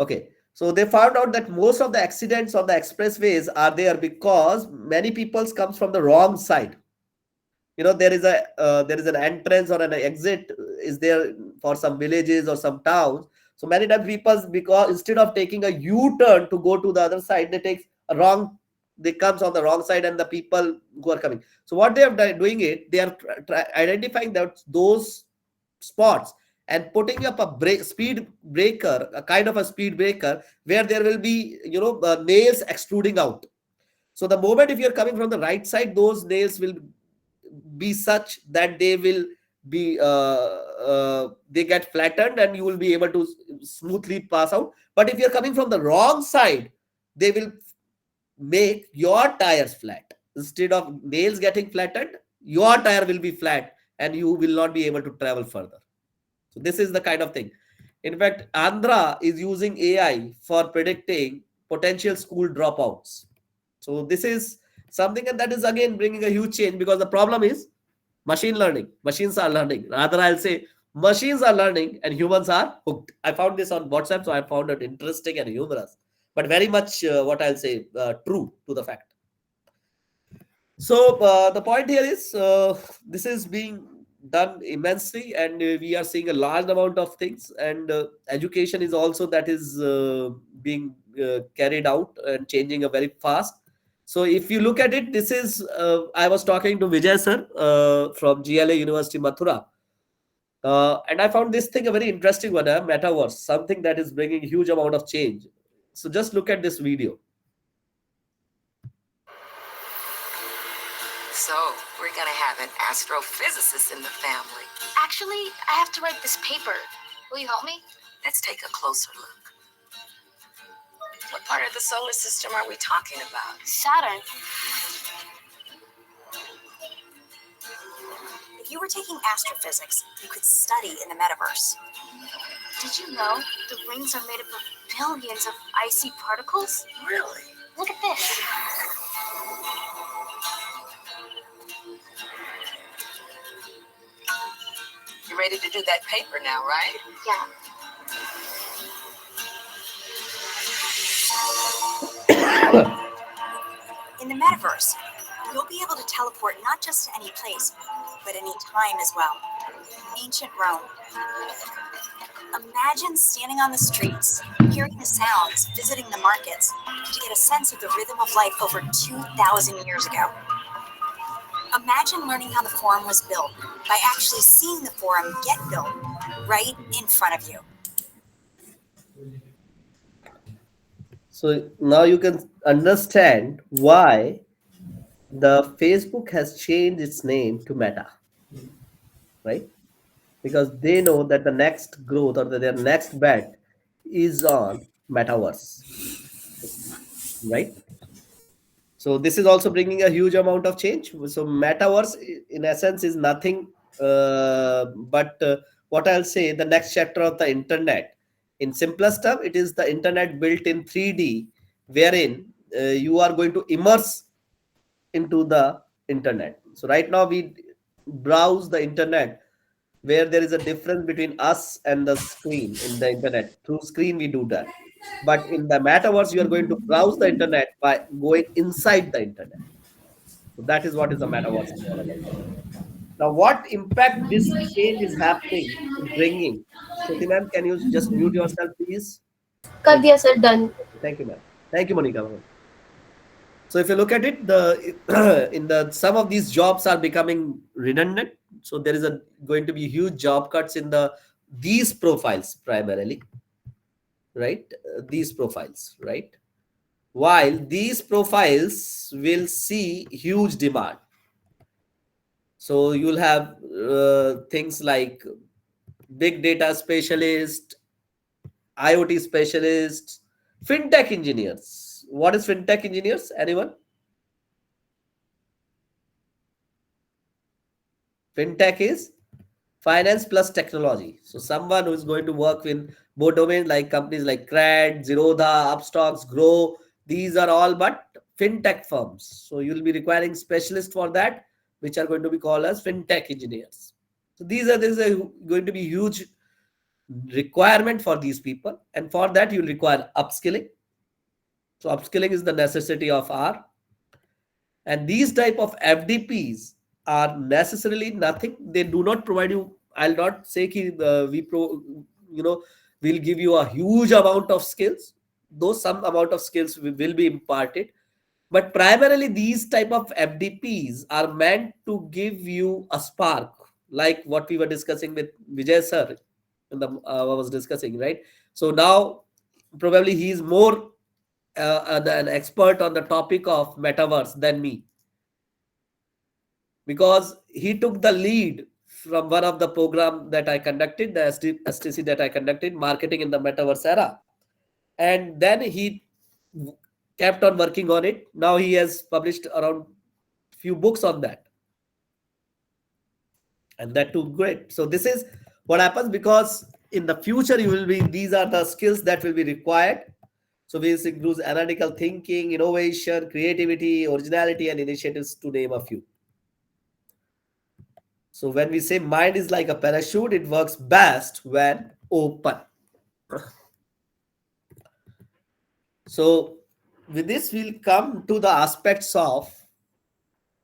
Speaker 1: Okay. So they found out that most of the accidents on the expressways are there because many people comes from the wrong side. There is an entrance or an exit is there for some villages or some towns. So many times people, because instead of taking a u-turn to go to the other side, they comes on the wrong side, and the people who are coming. So what they are doing it, they are identifying those spots and putting up a speed breaker, a kind of a speed breaker, where there will be nails extruding out. So the moment if you're coming from the right side, those nails will be such that they will be they get flattened, and you will be able to smoothly pass out. But if you're coming from the wrong side, they will make your tires flat. Instead of nails getting flattened, your tire will be flat, and you will not be able to travel further. So this is the kind of thing. In fact, Andhra is using AI for predicting potential school dropouts. So this is something, and that is again bringing a huge change, because the problem is machine learning. Machines are learning. Rather, I'll say machines are learning and humans are hooked. I found this on WhatsApp, so I found it interesting and humorous, but very much what I'll say true to the fact. So the point here is this is being done immensely, and we are seeing a large amount of things, and education is also that is being carried out and changing a very fast. So if you look at it, this is I was talking to Vijay sir from GLA University Mathura, and I found this thing a very interesting one, metaverse, something that is bringing huge amount of change. So just look at this video.
Speaker 10: So, we're gonna have an astrophysicist in the family.
Speaker 11: Actually, I have to write this paper. Will you help me?
Speaker 10: Let's take a closer look. What part of the solar system are we talking about?
Speaker 11: Saturn.
Speaker 8: If you were taking astrophysics, you could study in the metaverse.
Speaker 11: Did you know the rings are made up of billions of icy particles?
Speaker 10: Really?
Speaker 11: Look at this.
Speaker 10: You ready to do that paper now, right?
Speaker 11: Yeah.
Speaker 8: In the metaverse, you'll be able to teleport not just to any place, but any time as well. Ancient Rome. Imagine standing on the streets, hearing the sounds, visiting the markets, to get a sense of the rhythm of life over 2,000 years ago. Imagine learning how the forum was built by actually seeing the forum get built right in front of you.
Speaker 1: So now you can understand why the Facebook has changed its name to Meta, right? Because they know that the next growth or their next bet is on metaverse, right? So this is also bringing a huge amount of change. So metaverse, in essence, is nothing but what I'll say, the next chapter of the internet. In simplest term, it is the internet built in 3D, wherein you are going to immerse into the internet. So right now we browse the internet, where there is a difference between us and the screen in the internet. Through screen we do that, but in the metaverse you are going to browse the internet by going inside the internet. So that is what is the metaverse is all about. Now what impact this change is happening is bringing. Shruti ma'am, can you just mute yourself please?
Speaker 5: कर दिया sir, done.
Speaker 1: Thank you ma'am. Thank you Monica ma'am. So if you look at it, the in the some of these jobs are becoming redundant. So there is a going to be huge job cuts in these profiles primarily, right? These profiles, right? While these profiles will see huge demand. So you'll have things like big data specialist, IoT specialists, fintech engineers. What is fintech engineers? Anyone? Fintech is finance plus technology. So someone who is going to work in both domains, like companies like CRED, Zerodha, Upstocks, Grow. These are all but fintech firms. So you'll be requiring specialists for that, which are going to be called as fintech engineers. So this is going to be huge requirement for these people, and for that you'll require upskilling. So upskilling is the necessity of R, and these type of FDPs are necessarily nothing. They do not provide you. I'll not say we'll give you a huge amount of skills. Though some amount of skills will be imparted, but primarily these type of FDPs are meant to give you a spark, like what we were discussing with Vijay sir. I was discussing, right? So now probably he is more an expert on the topic of metaverse than me, because he took the lead from one of the program that I conducted, the STC that I conducted, marketing in the metaverse era, and then he kept on working on it. Now he has published around few books on that, and that too great. So this is what happens, because in the future you will be, these are the skills that will be required. So this includes analytical thinking, innovation, creativity, originality, and initiatives, to name a few. So when we say mind is like a parachute, it works best when open. So with this, we'll come to the aspects of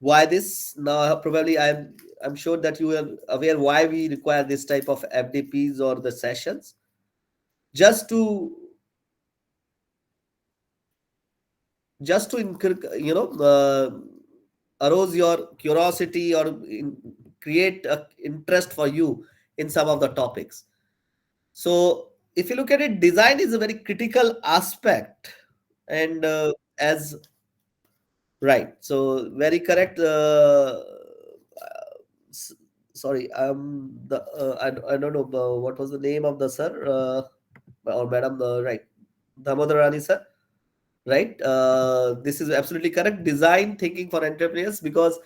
Speaker 1: why this. Now, probably I'm sure that you are aware why we require this type of FDPs or the sessions, just to arouse your curiosity or create a interest for you in some of the topics. So if you look at it, design is a very critical aspect, and as right, so very correct. S- Sorry, the I don't know what was the name of the sir or madam, right, Damodarani sir, right? This is absolutely correct. Design thinking for entrepreneurs, because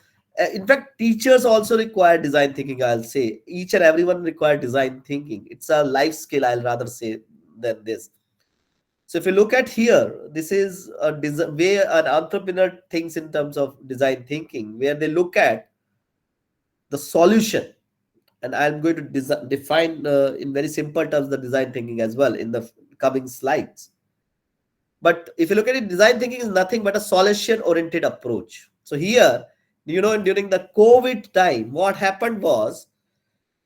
Speaker 1: in fact teachers also require design thinking. I'll say each and everyone require design thinking. It's a life skill, I'll rather say, than this. So if you look at here, this is a way an entrepreneur thinks in terms of design thinking, where they look at the solution. And I'm going to define in very simple terms the design thinking as well in the coming slides. But if you look at it, design thinking is nothing but a solution oriented approach. So here, during the COVID time, what happened was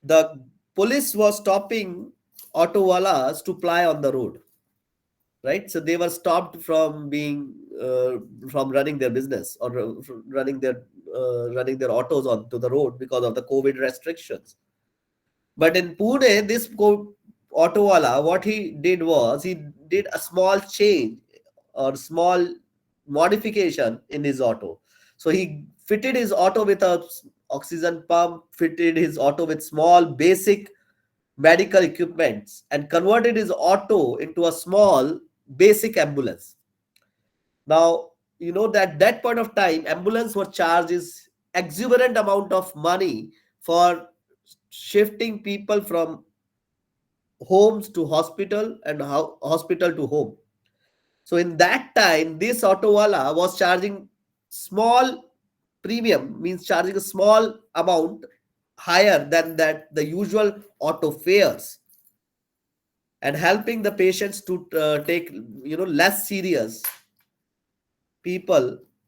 Speaker 1: the police was stopping auto walas to ply on the road, right? So they were stopped from being from running their business, or running their autos onto the road because of the COVID restrictions. But in Pune, this auto wala, what he did was he did a small change or small modification in his auto. So he fitted his auto with a oxygen pump, fitted his auto with small basic medical equipments, and converted his auto into a small basic ambulance. Now, that point of time, ambulance were charges exuberant amount of money for shifting people from homes to hospital and hospital to home. So in that time, this auto wala was charging small premium, means charging a small amount higher than that the usual auto fares, and helping the patients to take less serious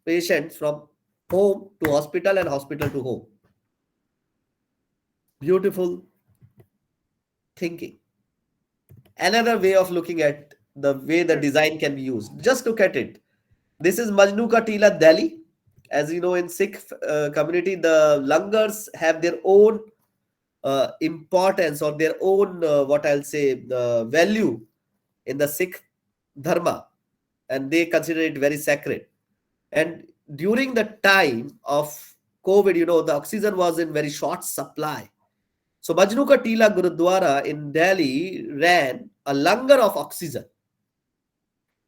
Speaker 1: patients from home to hospital and hospital to home. Beautiful thinking. Another way of looking at the way the design can be used, just look at it. This is Majnu Ka Tila, Delhi. As you know, in Sikh community, the langars have their own importance, or their own what I'll say value in the Sikh dharma, and they consider it very sacred. And during the time of COVID, the oxygen was in very short supply. So Majnu Ka Tila Gurudwara in Delhi ran a langar of oxygen.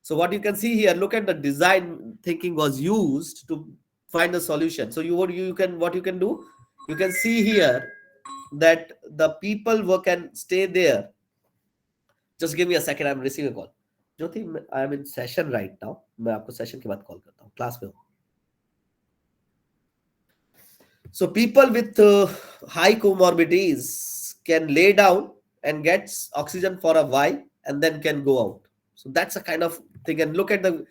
Speaker 1: So what you can see here, look at the design thinking was used to find the solution. So what you can do, you can see here that the people who can stay there. Just give me a second, I'm receiving a call. Jyoti, I am in session right now. मैं आपको session के बाद call करता हूँ, class में हूँ. So people with high comorbidities can lay down and get oxygen for a while and then can go out. So that's a kind of thing. And look at the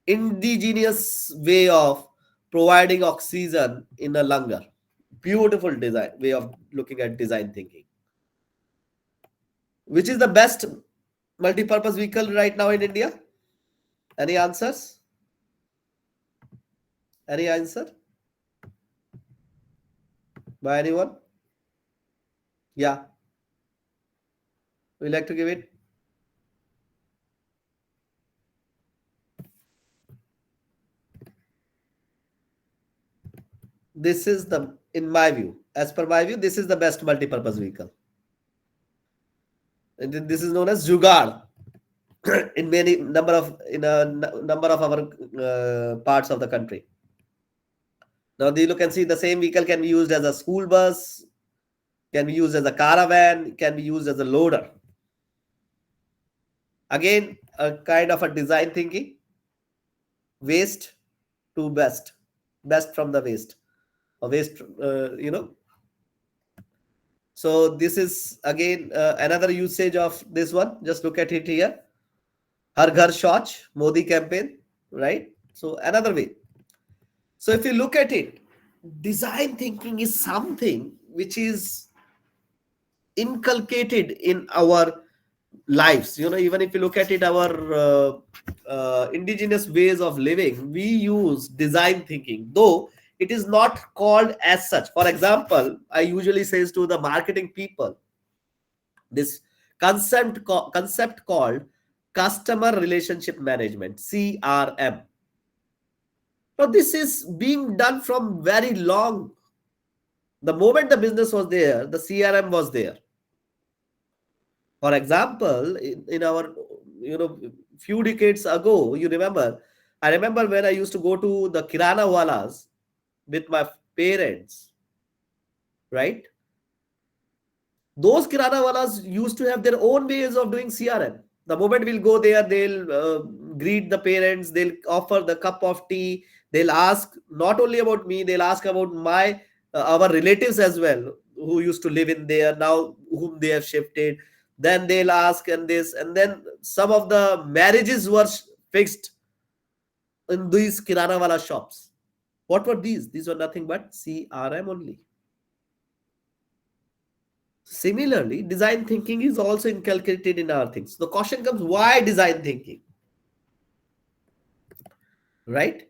Speaker 1: indigenous way of providing oxygen in a langar. Beautiful design way of looking at design thinking. Which is the best multi-purpose vehicle right now in India? Any answers? Any answer? By anyone? Yeah. Would you like to give it? This is in my view, as per my view, this is the best multi-purpose vehicle. And this is known as Jugaad in a number of our parts of the country. Now you can see the same vehicle can be used as a school bus, can be used as a caravan, can be used as a loader. Again, a kind of a design thinking. Waste to best, best from the waste, or waste, so this is again another usage of this one. Just look at it here. Har Ghar Shauch, Modi campaign, right? So another way. So if you look at it, design thinking is something which is inculcated in our lives. Even if you look at it, our indigenous ways of living, we use design thinking, though it is not called as such. For example, I usually says to the marketing people, this concept called customer relationship management, CRM. Now this is being done from very long. The moment the business was there, the CRM was there. For example, in our, few decades ago, I remember when I used to go to the kirana walas with my parents, right? Those kirana walas used to have their own ways of doing CRM. The moment we'll go there, they'll greet the parents, they'll offer the cup of tea, they'll ask not only about me, they'll ask about my our relatives as well, who used to live in there, now whom they have shifted. Then they'll ask, and this, and then some of the marriages were fixed in these kirana wala shops. What were these? These were nothing but CRM only. Similarly, design thinking is also inculcated in our things. The question comes, why design thinking? Right?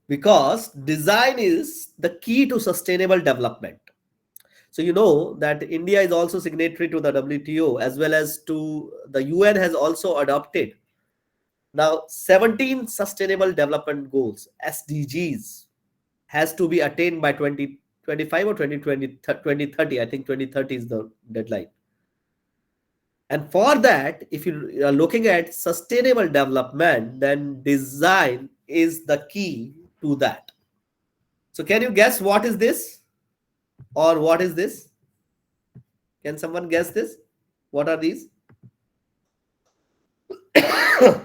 Speaker 1: Because design is the key to sustainable development. So you know that India is also signatory to the WTO, as well as to the UN has also adopted now 17 sustainable development goals, SDGs, has to be attained by 2025 or 2030. I think 2030 is the deadline. And for that, if you are looking at sustainable development, then design is the key to that. So can you guess what is this? Or what is this? Can someone guess this? What are these? Can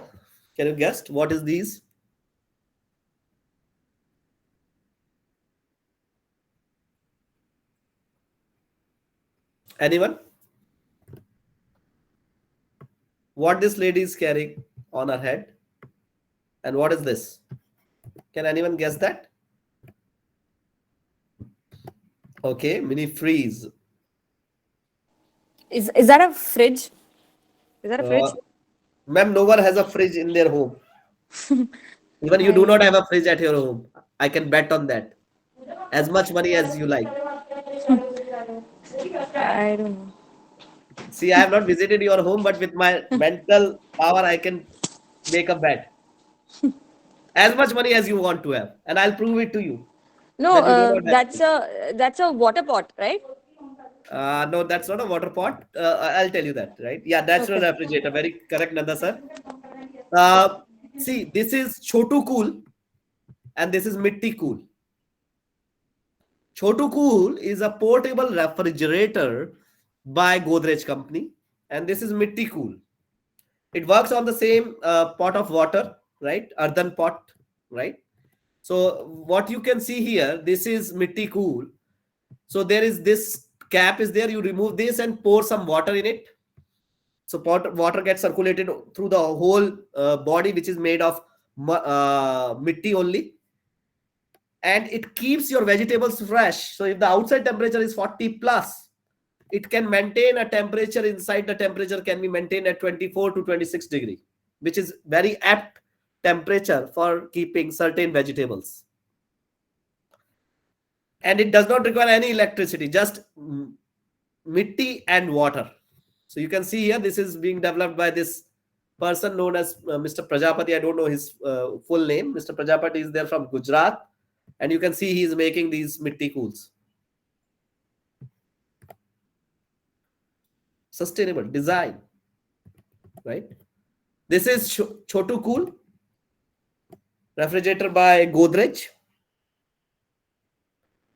Speaker 1: you guess what is these? Anyone? What this lady is carrying on her head? And what is this? Can anyone guess that? Okay, mini freeze.
Speaker 2: Is that a fridge? Is that a fridge?
Speaker 1: Ma'am, no one has a fridge in their home. Even you do not have a fridge at your home. I can bet on that. As much money as you like.
Speaker 2: I don't know.
Speaker 1: See, I have not visited your home, but with my mental power, I can make a bet. As much money as you want to have, and I'll prove it to you
Speaker 2: No,
Speaker 1: that you do not have.
Speaker 2: that's a water pot, right?
Speaker 1: No, that's not a water pot. I'll tell you that, right? Yeah, natural
Speaker 2: Okay.
Speaker 1: refrigerator. Very correct, Nanda sir. Uh, See, this is Chotu Cool, and this is Mitti Cool. Chotu Cool is a portable refrigerator by Godrej company, and this is Mitti Cool. It works on the same pot of water, right? Earthen pot, right? So what you can see here, this is Mitti Cool. So there is this cap is there. You remove this and pour some water in it. So water gets circulated through the whole body, which is made of mitti only, and it keeps your vegetables fresh. So if the outside temperature is 40 plus, it can maintain a temperature inside. The temperature can be maintained at 24 to 26 degree, which is very apt temperature for keeping certain vegetables. And it does not require any electricity, just mitti and water. So you can see here, this is being developed by this person known as Mr. Prajapati. I don't know his full name. Mr. Prajapati is there from Gujarat, and you can see he is making these mitti cools. Sustainable design, right? This is Chotu Cool refrigerator by Godrej.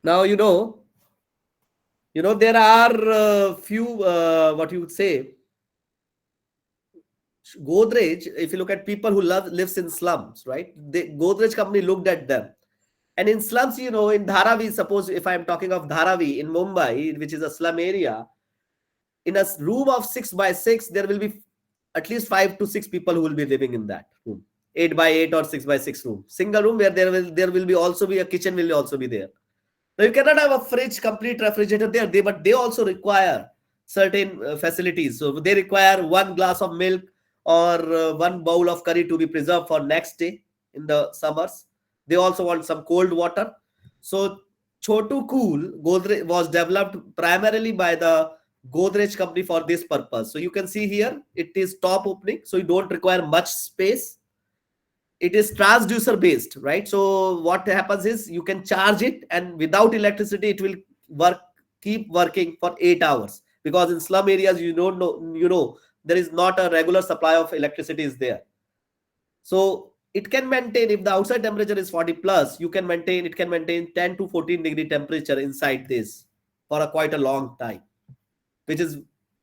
Speaker 1: Now there are few what you would say Godrej, if you look at people who lives in slums, right? The Godrej company looked at them. And in slums, in Dharavi, suppose if I'm talking of Dharavi in Mumbai, which is a slum area, in a room of 6 by 6, there will be at least 5 to 6 people who will be living in that room. 8 by 8 or 6 by 6 room. Single room where there will be also be a kitchen will also be there. Now you cannot have a fridge, complete refrigerator there, but they also require certain facilities. So they require 1 glass of milk or 1 bowl of curry to be preserved for next day in the summers. They also want some cold water. So Chotu Cool Godrej was developed primarily by the Godrej company for this purpose. So you can see here it is top opening, so you don't require much space. It is transducer based, right? So what happens is you can charge it, and without electricity it will keep working for 8 hours, because in slum areas you don't know, there is not a regular supply of electricity is there. So it can maintain, if the outside temperature is 40 plus, it can maintain 10 to 14 degree temperature inside this for quite a long time, which is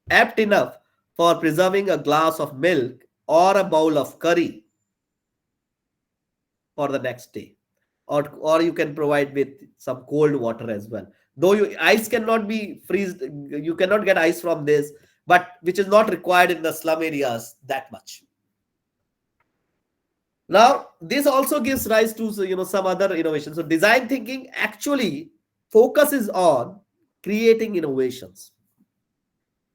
Speaker 1: apt enough for preserving a glass of milk or a bowl of curry for the next day. Or you can provide with some cold water as well. Though ice cannot be freezed, you cannot get ice from this, but which is not required in the slum areas that much. Now, this also gives rise to some other innovations. So design thinking actually focuses on creating innovations.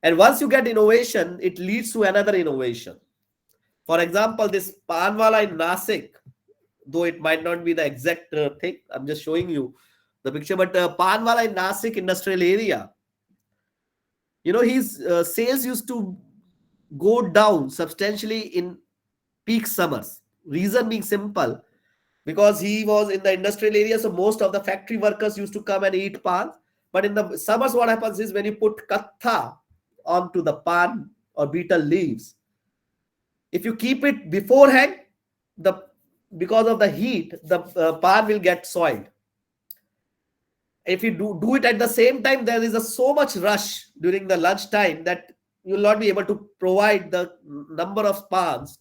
Speaker 1: And once you get innovation, it leads to another innovation. For example, this Panwala in Nasik, though it might not be the exact thing, I'm just showing you the picture, but Panwala in Nasik industrial area, his sales used to go down substantially in peak summers. Reason being simple, because he was in the industrial area, so most of the factory workers used to come and eat pan. But in the summers, what happens is when you put katha onto the pan or betel leaves, if you keep it beforehand, because of the heat, the pan will get soiled. If you do it at the same time, there is so much rush during the lunch time that you will not be able to provide the number of pans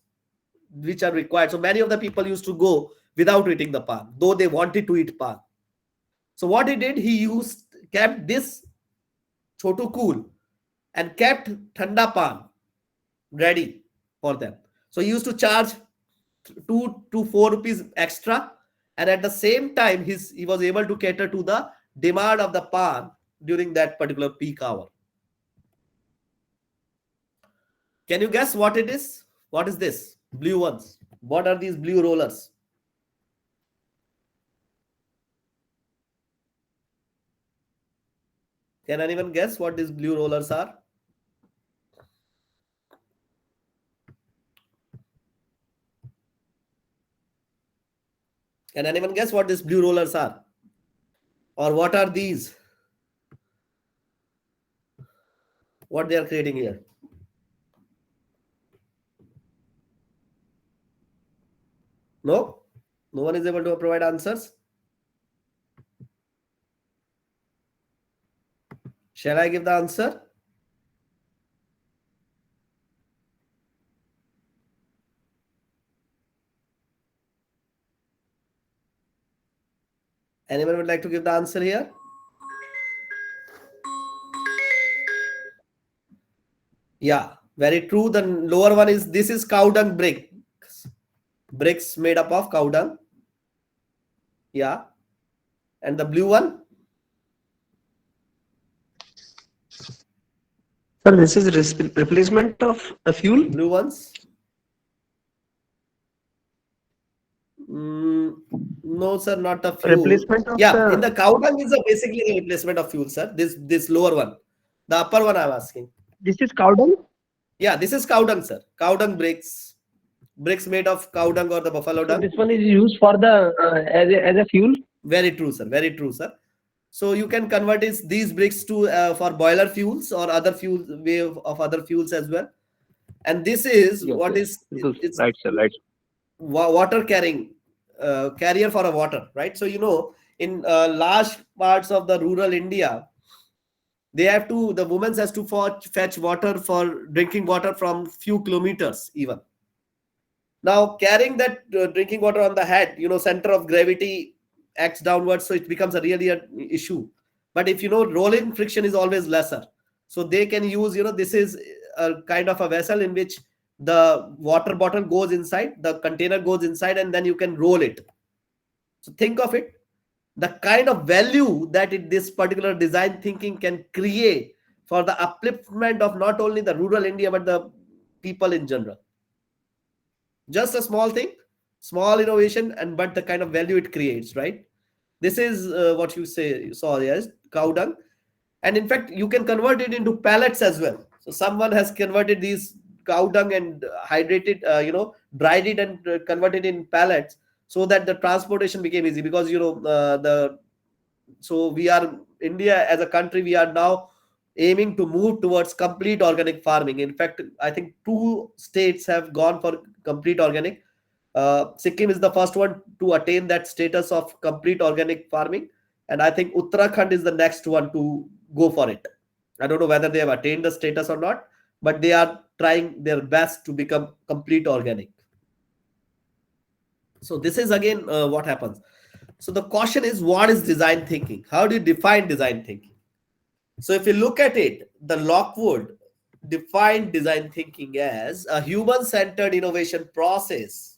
Speaker 1: which are required. So many of the people used to go without eating the pan, though they wanted to eat pan. So what he did, he kept this Chotu Cool and kept Thanda pan ready for them. So he used to charge 2 to 4 rupees extra, and at the same time he was able to cater to the demand of the pan during that particular peak hour. Can you guess what it is? What is this? Blue ones. What are these blue rollers? Can anyone guess what these blue rollers are? Can anyone guess what these blue rollers are? Or what are these? What they are creating here? No? No one is able to provide answers? Shall I give the answer? Anyone would like to give the answer here? Yeah, very true. The lower one this is cow dung bricks made up of cow dung. Yeah. And the blue one?
Speaker 7: Sir, this is replacement of a fuel.
Speaker 1: Blue ones? No, sir, not a fuel.
Speaker 7: Replacement of
Speaker 1: in the cow dung is basically a replacement of fuel, sir. This lower one. The upper one I'm asking.
Speaker 7: This is cow dung?
Speaker 1: Yeah, this is cow dung, sir. Cow dung bricks. Bricks made of cow dung or the buffalo dung.
Speaker 7: This one is used for the as a fuel?
Speaker 1: Very true, sir. Very true, sir. So you can convert these bricks to for boiler fuels or other fuels, way of other fuels as well. And this is it's
Speaker 7: right, sir. Right.
Speaker 1: Water carrying carrier for a water, right? So in large parts of the rural India, the women has to fetch water for drinking water from few kilometers even. Now carrying that drinking water on the head, center of gravity acts downwards, so it becomes a really an issue. But if rolling friction is always lesser, so they can use, this is a kind of a vessel in which the water bottle goes inside, the container goes inside, and then you can roll it. So think of it, the kind of value that this particular design thinking can create for the upliftment of not only the rural India but the people in general. Just a small thing, small innovation, but the kind of value it creates, right? This is what you saw, yes, cow dung. And in fact, you can convert it into pellets as well. So someone has converted these cow dung and hydrated, dried it and converted in pellets, so that the transportation became easy. Because so we are, India as a country, we are now aiming to move towards complete organic farming. In fact, I think 2 states have gone for complete organic. Sikkim is the first one to attain that status of complete organic farming, and I think Uttarakhand is the next one to go for it. I don't know whether they have attained the status or not, but they are trying their best to become complete organic. So this is again what happens. So the question is, what is design thinking? How do you define design thinking? So if you look at it, the Lockwood defined design thinking as a human-centered innovation process.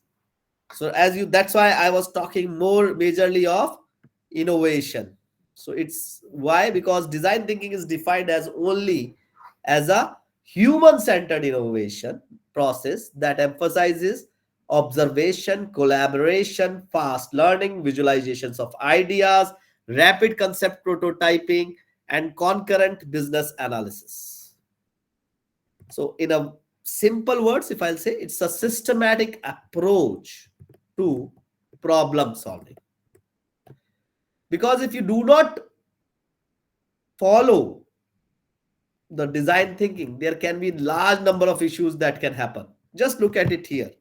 Speaker 1: So that's why I was talking more majorly of innovation. So it's why, because design thinking is defined as only as a human-centered innovation process that emphasizes observation, collaboration, fast learning, visualizations of ideas, rapid concept prototyping, and concurrent business analysis. So in a simple words, if I'll say, it's a systematic approach to problem solving. Because if you do not follow the design thinking, there can be large number of issues that can happen. Just look at it here.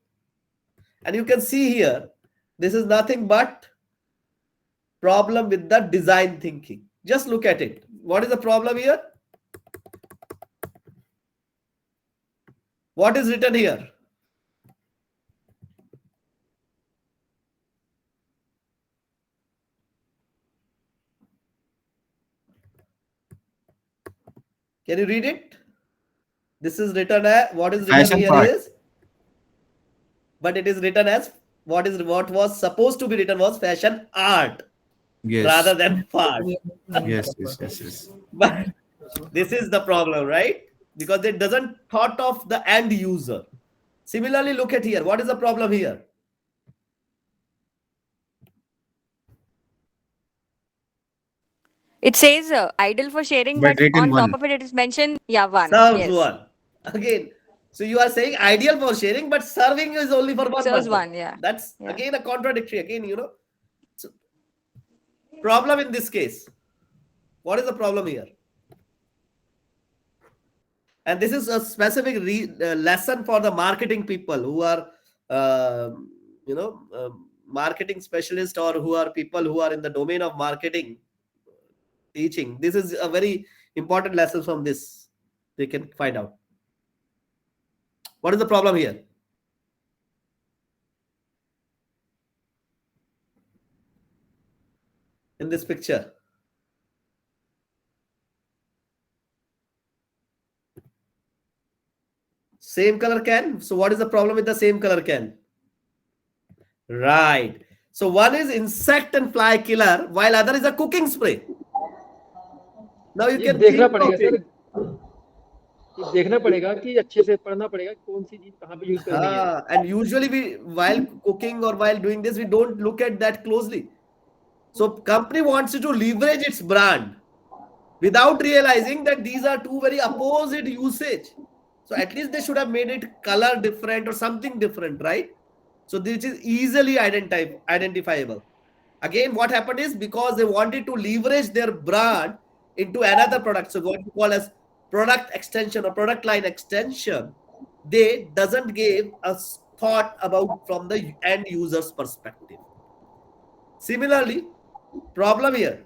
Speaker 1: And you can see here, this is nothing but problem with the design thinking. Just look at it. What is the problem here? What is written here? Can you read it? This is written as, what is written
Speaker 4: Fashion
Speaker 1: here
Speaker 4: part.
Speaker 1: is, but it is written as, what was supposed to be written was fashion art,
Speaker 4: Yes.
Speaker 1: rather than fart.
Speaker 4: Yes.
Speaker 1: But this is the problem, right? Because it doesn't thought of the end user. Similarly, look at here. What is the problem here?
Speaker 2: It says ideal for sharing,
Speaker 4: But
Speaker 2: but
Speaker 4: written
Speaker 2: on top
Speaker 4: one.
Speaker 2: of it, it is mentioned, yeah, one.
Speaker 1: Serves
Speaker 2: Yes.
Speaker 1: one. Again, so you are saying ideal for sharing, but serving is only for one
Speaker 2: Serves
Speaker 1: person.
Speaker 2: one, yeah.
Speaker 1: That's
Speaker 2: Yeah.
Speaker 1: again a contradictory. Again, so problem in this case. What is the problem here? And this is a specific lesson for the marketing people who are, marketing specialists, or who are people who are in the domain of marketing teaching. This is a very important lesson from this. They can find out. What is the problem here? In this picture. Same color can. So what is the problem with the same color can? Right. So one is insect and fly killer, while other is a cooking spray. Now you
Speaker 3: ये
Speaker 1: can
Speaker 3: देखना
Speaker 1: think
Speaker 3: पड़ेगा
Speaker 1: of
Speaker 3: sir,
Speaker 1: it.
Speaker 3: ये देखना पड़ेगा कि अच्छे से पढ़ना पड़ेगा कौन सी चीज कहाँ पे यूज करनी है.
Speaker 1: And usually while cooking or while doing this, we don't look at that closely. So company wants you to leverage its brand without realizing that these are two very opposite usage. So at least they should have made it color different or something different, right? So this is easily identifiable. Again, what happened is, because they wanted to leverage their brand into another product, so what we call as product extension or product line extension, they doesn't give a thought about from the end user's perspective. Similarly, problem here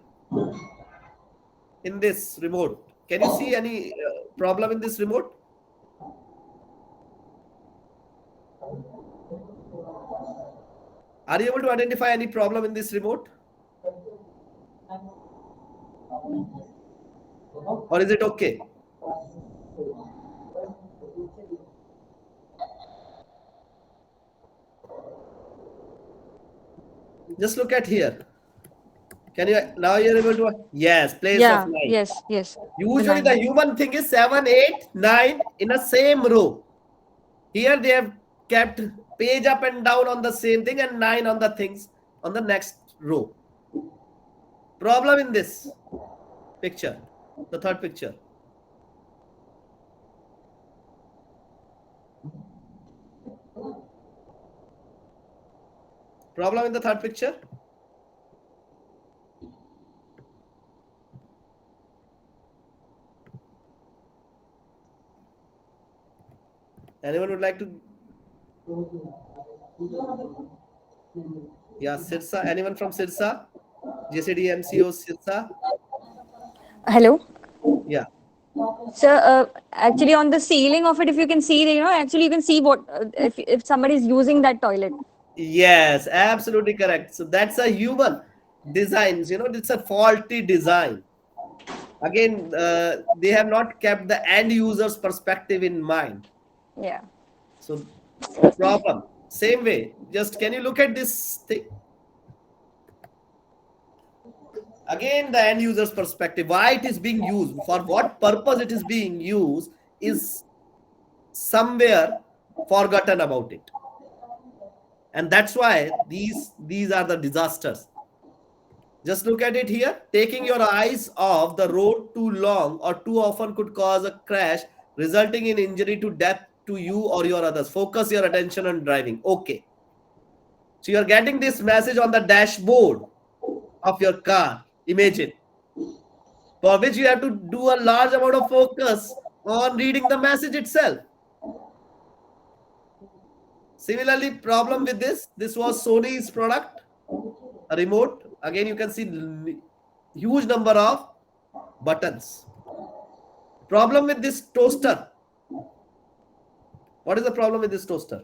Speaker 1: in this remote. Can you see any problem in this remote? Are you able to identify any problem in this remote? Or is it okay? Just look at here. Can you now you're able to? Yes, place of
Speaker 2: Yeah,
Speaker 1: 9.
Speaker 2: yes. The
Speaker 1: Usually the
Speaker 2: 9.
Speaker 1: human thing is 7, 8, 9 in a same row. Here they have kept page up and down on the same thing and 9 on the things on the next row. Problem in this picture, the third picture. Problem in the third picture? Anyone would like to? Yeah, Sirsa. Anyone from Sirsa? JCD MCO Sirsa?
Speaker 2: Hello.
Speaker 1: Yeah.
Speaker 2: So actually on the ceiling of it, if you can see, actually you can see what if somebody is using that toilet.
Speaker 1: Yes, absolutely correct. So that's a human designs. It's a faulty design. Again, they have not kept the end user's perspective in mind.
Speaker 2: Yeah.
Speaker 1: So problem. Same way. Just can you look at this thing? Again, the end user's perspective. Why it is being used, for what purpose it is being used, is somewhere forgotten about it. And that's why these are the disasters. Just look at it here. Taking your eyes off the road too long or too often could cause a crash, resulting in injury to death to you or your others. Focus your attention on driving. Okay. So you're getting this message on the dashboard of your car. Imagine. For which you have to do a large amount of focus on reading the message itself. Similarly, problem with this was Sony's product, a remote. Again, you can see huge number of buttons. Problem with this toaster. What is the problem with this toaster?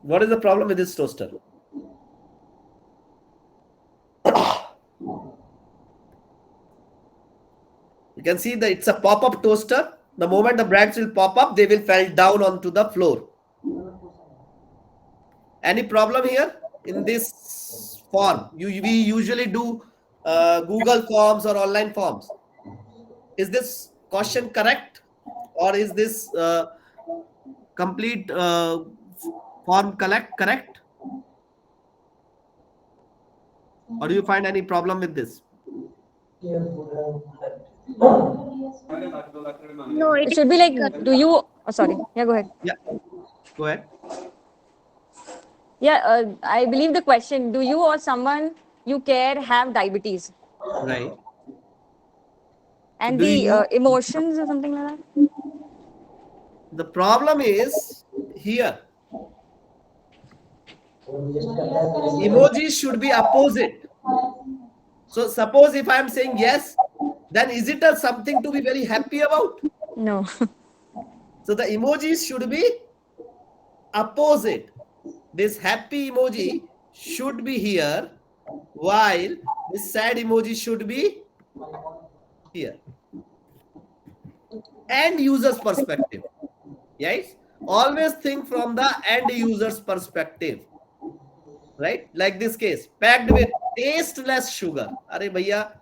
Speaker 1: What is the problem with this toaster? You can see that it's a pop-up toaster. The moment the bracts will pop up, they will fall down onto the floor. Any problem here in this form? We usually do Google Forms or online forms. Is this question correct, or is this complete form correct? Or do you find any problem with this?
Speaker 5: No, it
Speaker 2: It
Speaker 5: is
Speaker 2: should be like,
Speaker 5: correct.
Speaker 2: do you? Oh, sorry. Yeah, go ahead.
Speaker 1: Yeah, go ahead.
Speaker 2: Yeah, I believe the question: do you or someone you care have diabetes?
Speaker 1: Right. So
Speaker 2: And
Speaker 1: do
Speaker 2: the
Speaker 1: you?
Speaker 2: emotions or something like that.
Speaker 1: The problem is here. Emojis should be opposite. So suppose if I am saying yes, then is it a something to be very happy about?
Speaker 2: No.
Speaker 1: So the emojis should be opposite. This happy emoji should be here, while this sad emoji should be here. End user's perspective. Yes? Always think from the end user's perspective. Right? Like this case, packed with tasteless sugar. Are bhaiya,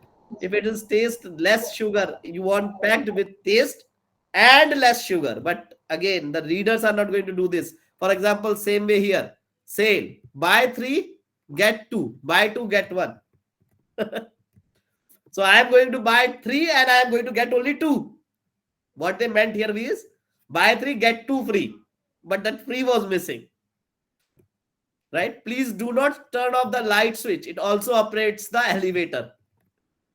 Speaker 1: if it is taste less sugar, you want packed with taste and less sugar. But again, the readers are not going to do this. For example, same way here, sale, buy 3 get 2, buy 2 get 1. So I am going to buy 3 and I am going to get only 2. What they meant here is buy 3 get 2 free, but that free was missing. Right? Please do not turn off the light switch. It also operates the elevator.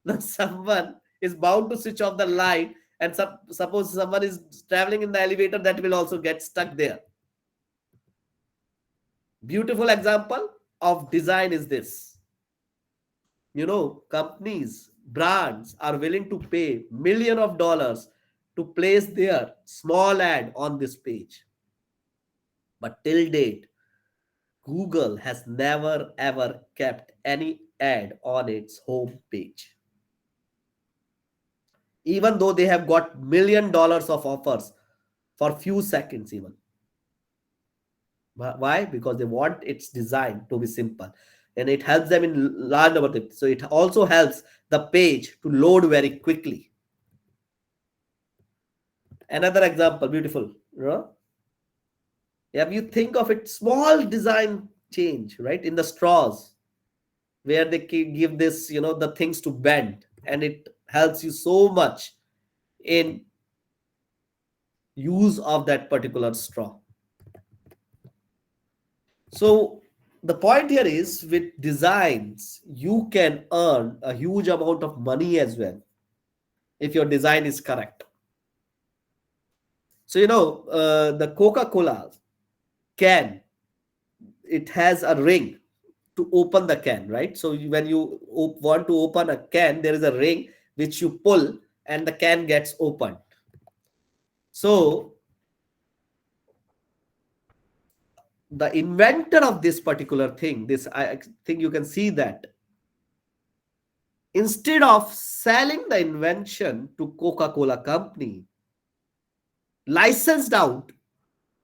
Speaker 1: Now someone is bound to switch off the light, and suppose someone is traveling in the elevator, that will also get stuck there. Beautiful example of design is this. Companies, brands are willing to pay millions of dollars to place their small ad on this page. But till date, Google has never ever kept any ad on its home page, even though they have got $1 million of offers for few seconds even. Why? Because they want its design to be simple, and it helps them in large number of things. So it also helps the page to load very quickly. Another example, beautiful. If you think of it, small design change, right? In the straws, where they give this, the things to bend, and it helps you so much in use of that particular straw. So the point here is, with designs, you can earn a huge amount of money as well if your design is correct. So, the Coca-Cola can, it has a ring to open the can, right? So when you want to open a can, there is a ring which you pull and the can gets opened. So the inventor of this particular thing, I think you can see that instead of selling the invention to Coca-Cola company, licensed out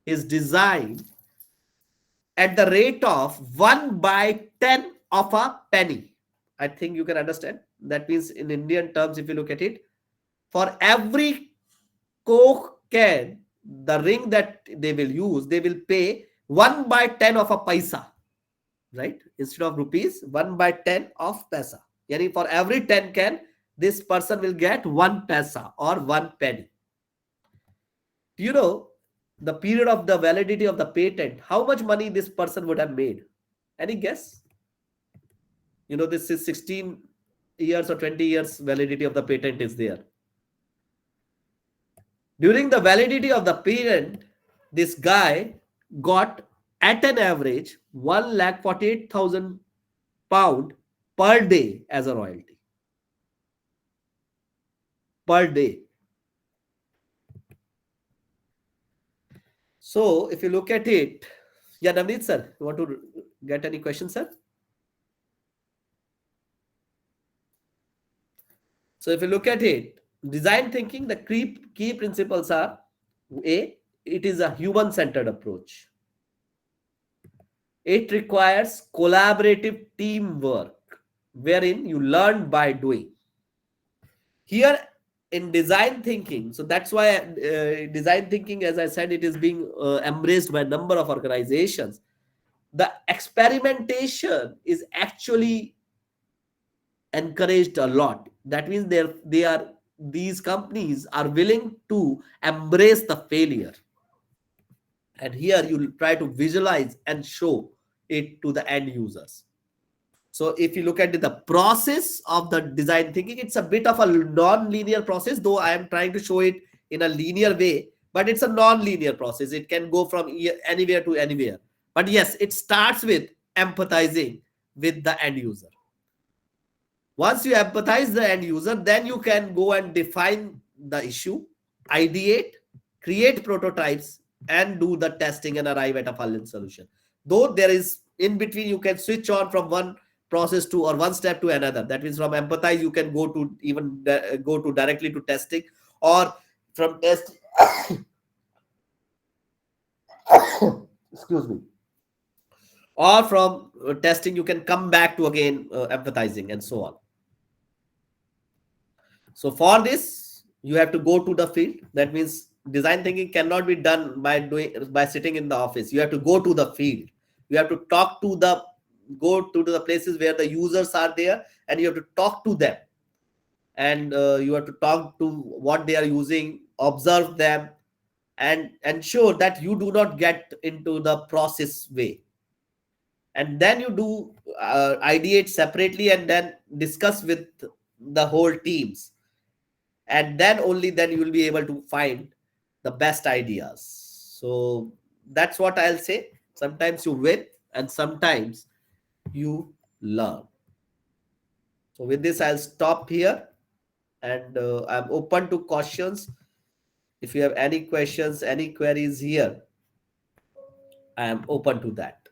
Speaker 1: his design at the rate of 1 by 10 of a penny. I think you can understand. That means in Indian terms, if you look at it, for every Coke can, the ring that they will use, they will pay 1 by 10 of a paisa, right? Instead of rupees, 1 by 10 of paisa. Yani for every 10 can, this person will get 1 paisa or 1 penny. Do you know the period of the validity of the patent, how much money this person would have made? Any guess? This is 16 years or 20 years validity of the patent is there. During the validity of the patent, this guy got at an average 1,48,000 pound per day as a royalty. Per day. So if you look at it, yeah, Navneet sir, you want to get any questions, sir? So if you look at it, design thinking, the key principles are: A, it is a human-centered approach. It requires collaborative teamwork, wherein you learn by doing. Here in design thinking, so that's why design thinking, as I said, it is being embraced by a number of organizations. The experimentation is actually encouraged a lot. That means these companies are willing to embrace the failure, and here you try to visualize and show it to the end users. So if you look at the process of the design thinking, it's a bit of a non-linear process, though I am trying to show it in a linear way, but it's a non-linear process. It can go from anywhere to anywhere. But yes, it starts with empathizing with the end user. Once you empathize the end user, then you can go and define the issue, ideate, create prototypes, and do the testing and arrive at a final solution. Though there is in between, you can switch on from one process to, or one step to another. That means from empathize, you can go to even go to directly to testing, or from test excuse me, or from testing you can come back to again empathizing, and so on. So for this, you have to go to the field. That means design thinking cannot be done by sitting in the office. You have to go to the field. You have to go to the places where the users are there, and you have to talk to them, and you have to talk to what they are using, observe them, and ensure that you do not get into the process way. And then you do ideate separately, and then discuss with the whole teams, and then only then you will be able to find the best ideas. So that's what I'll say. Sometimes you win and sometimes you learn. So with this, I'll stop here, and I'm open to questions. If you have any questions, any queries here, I am open to that.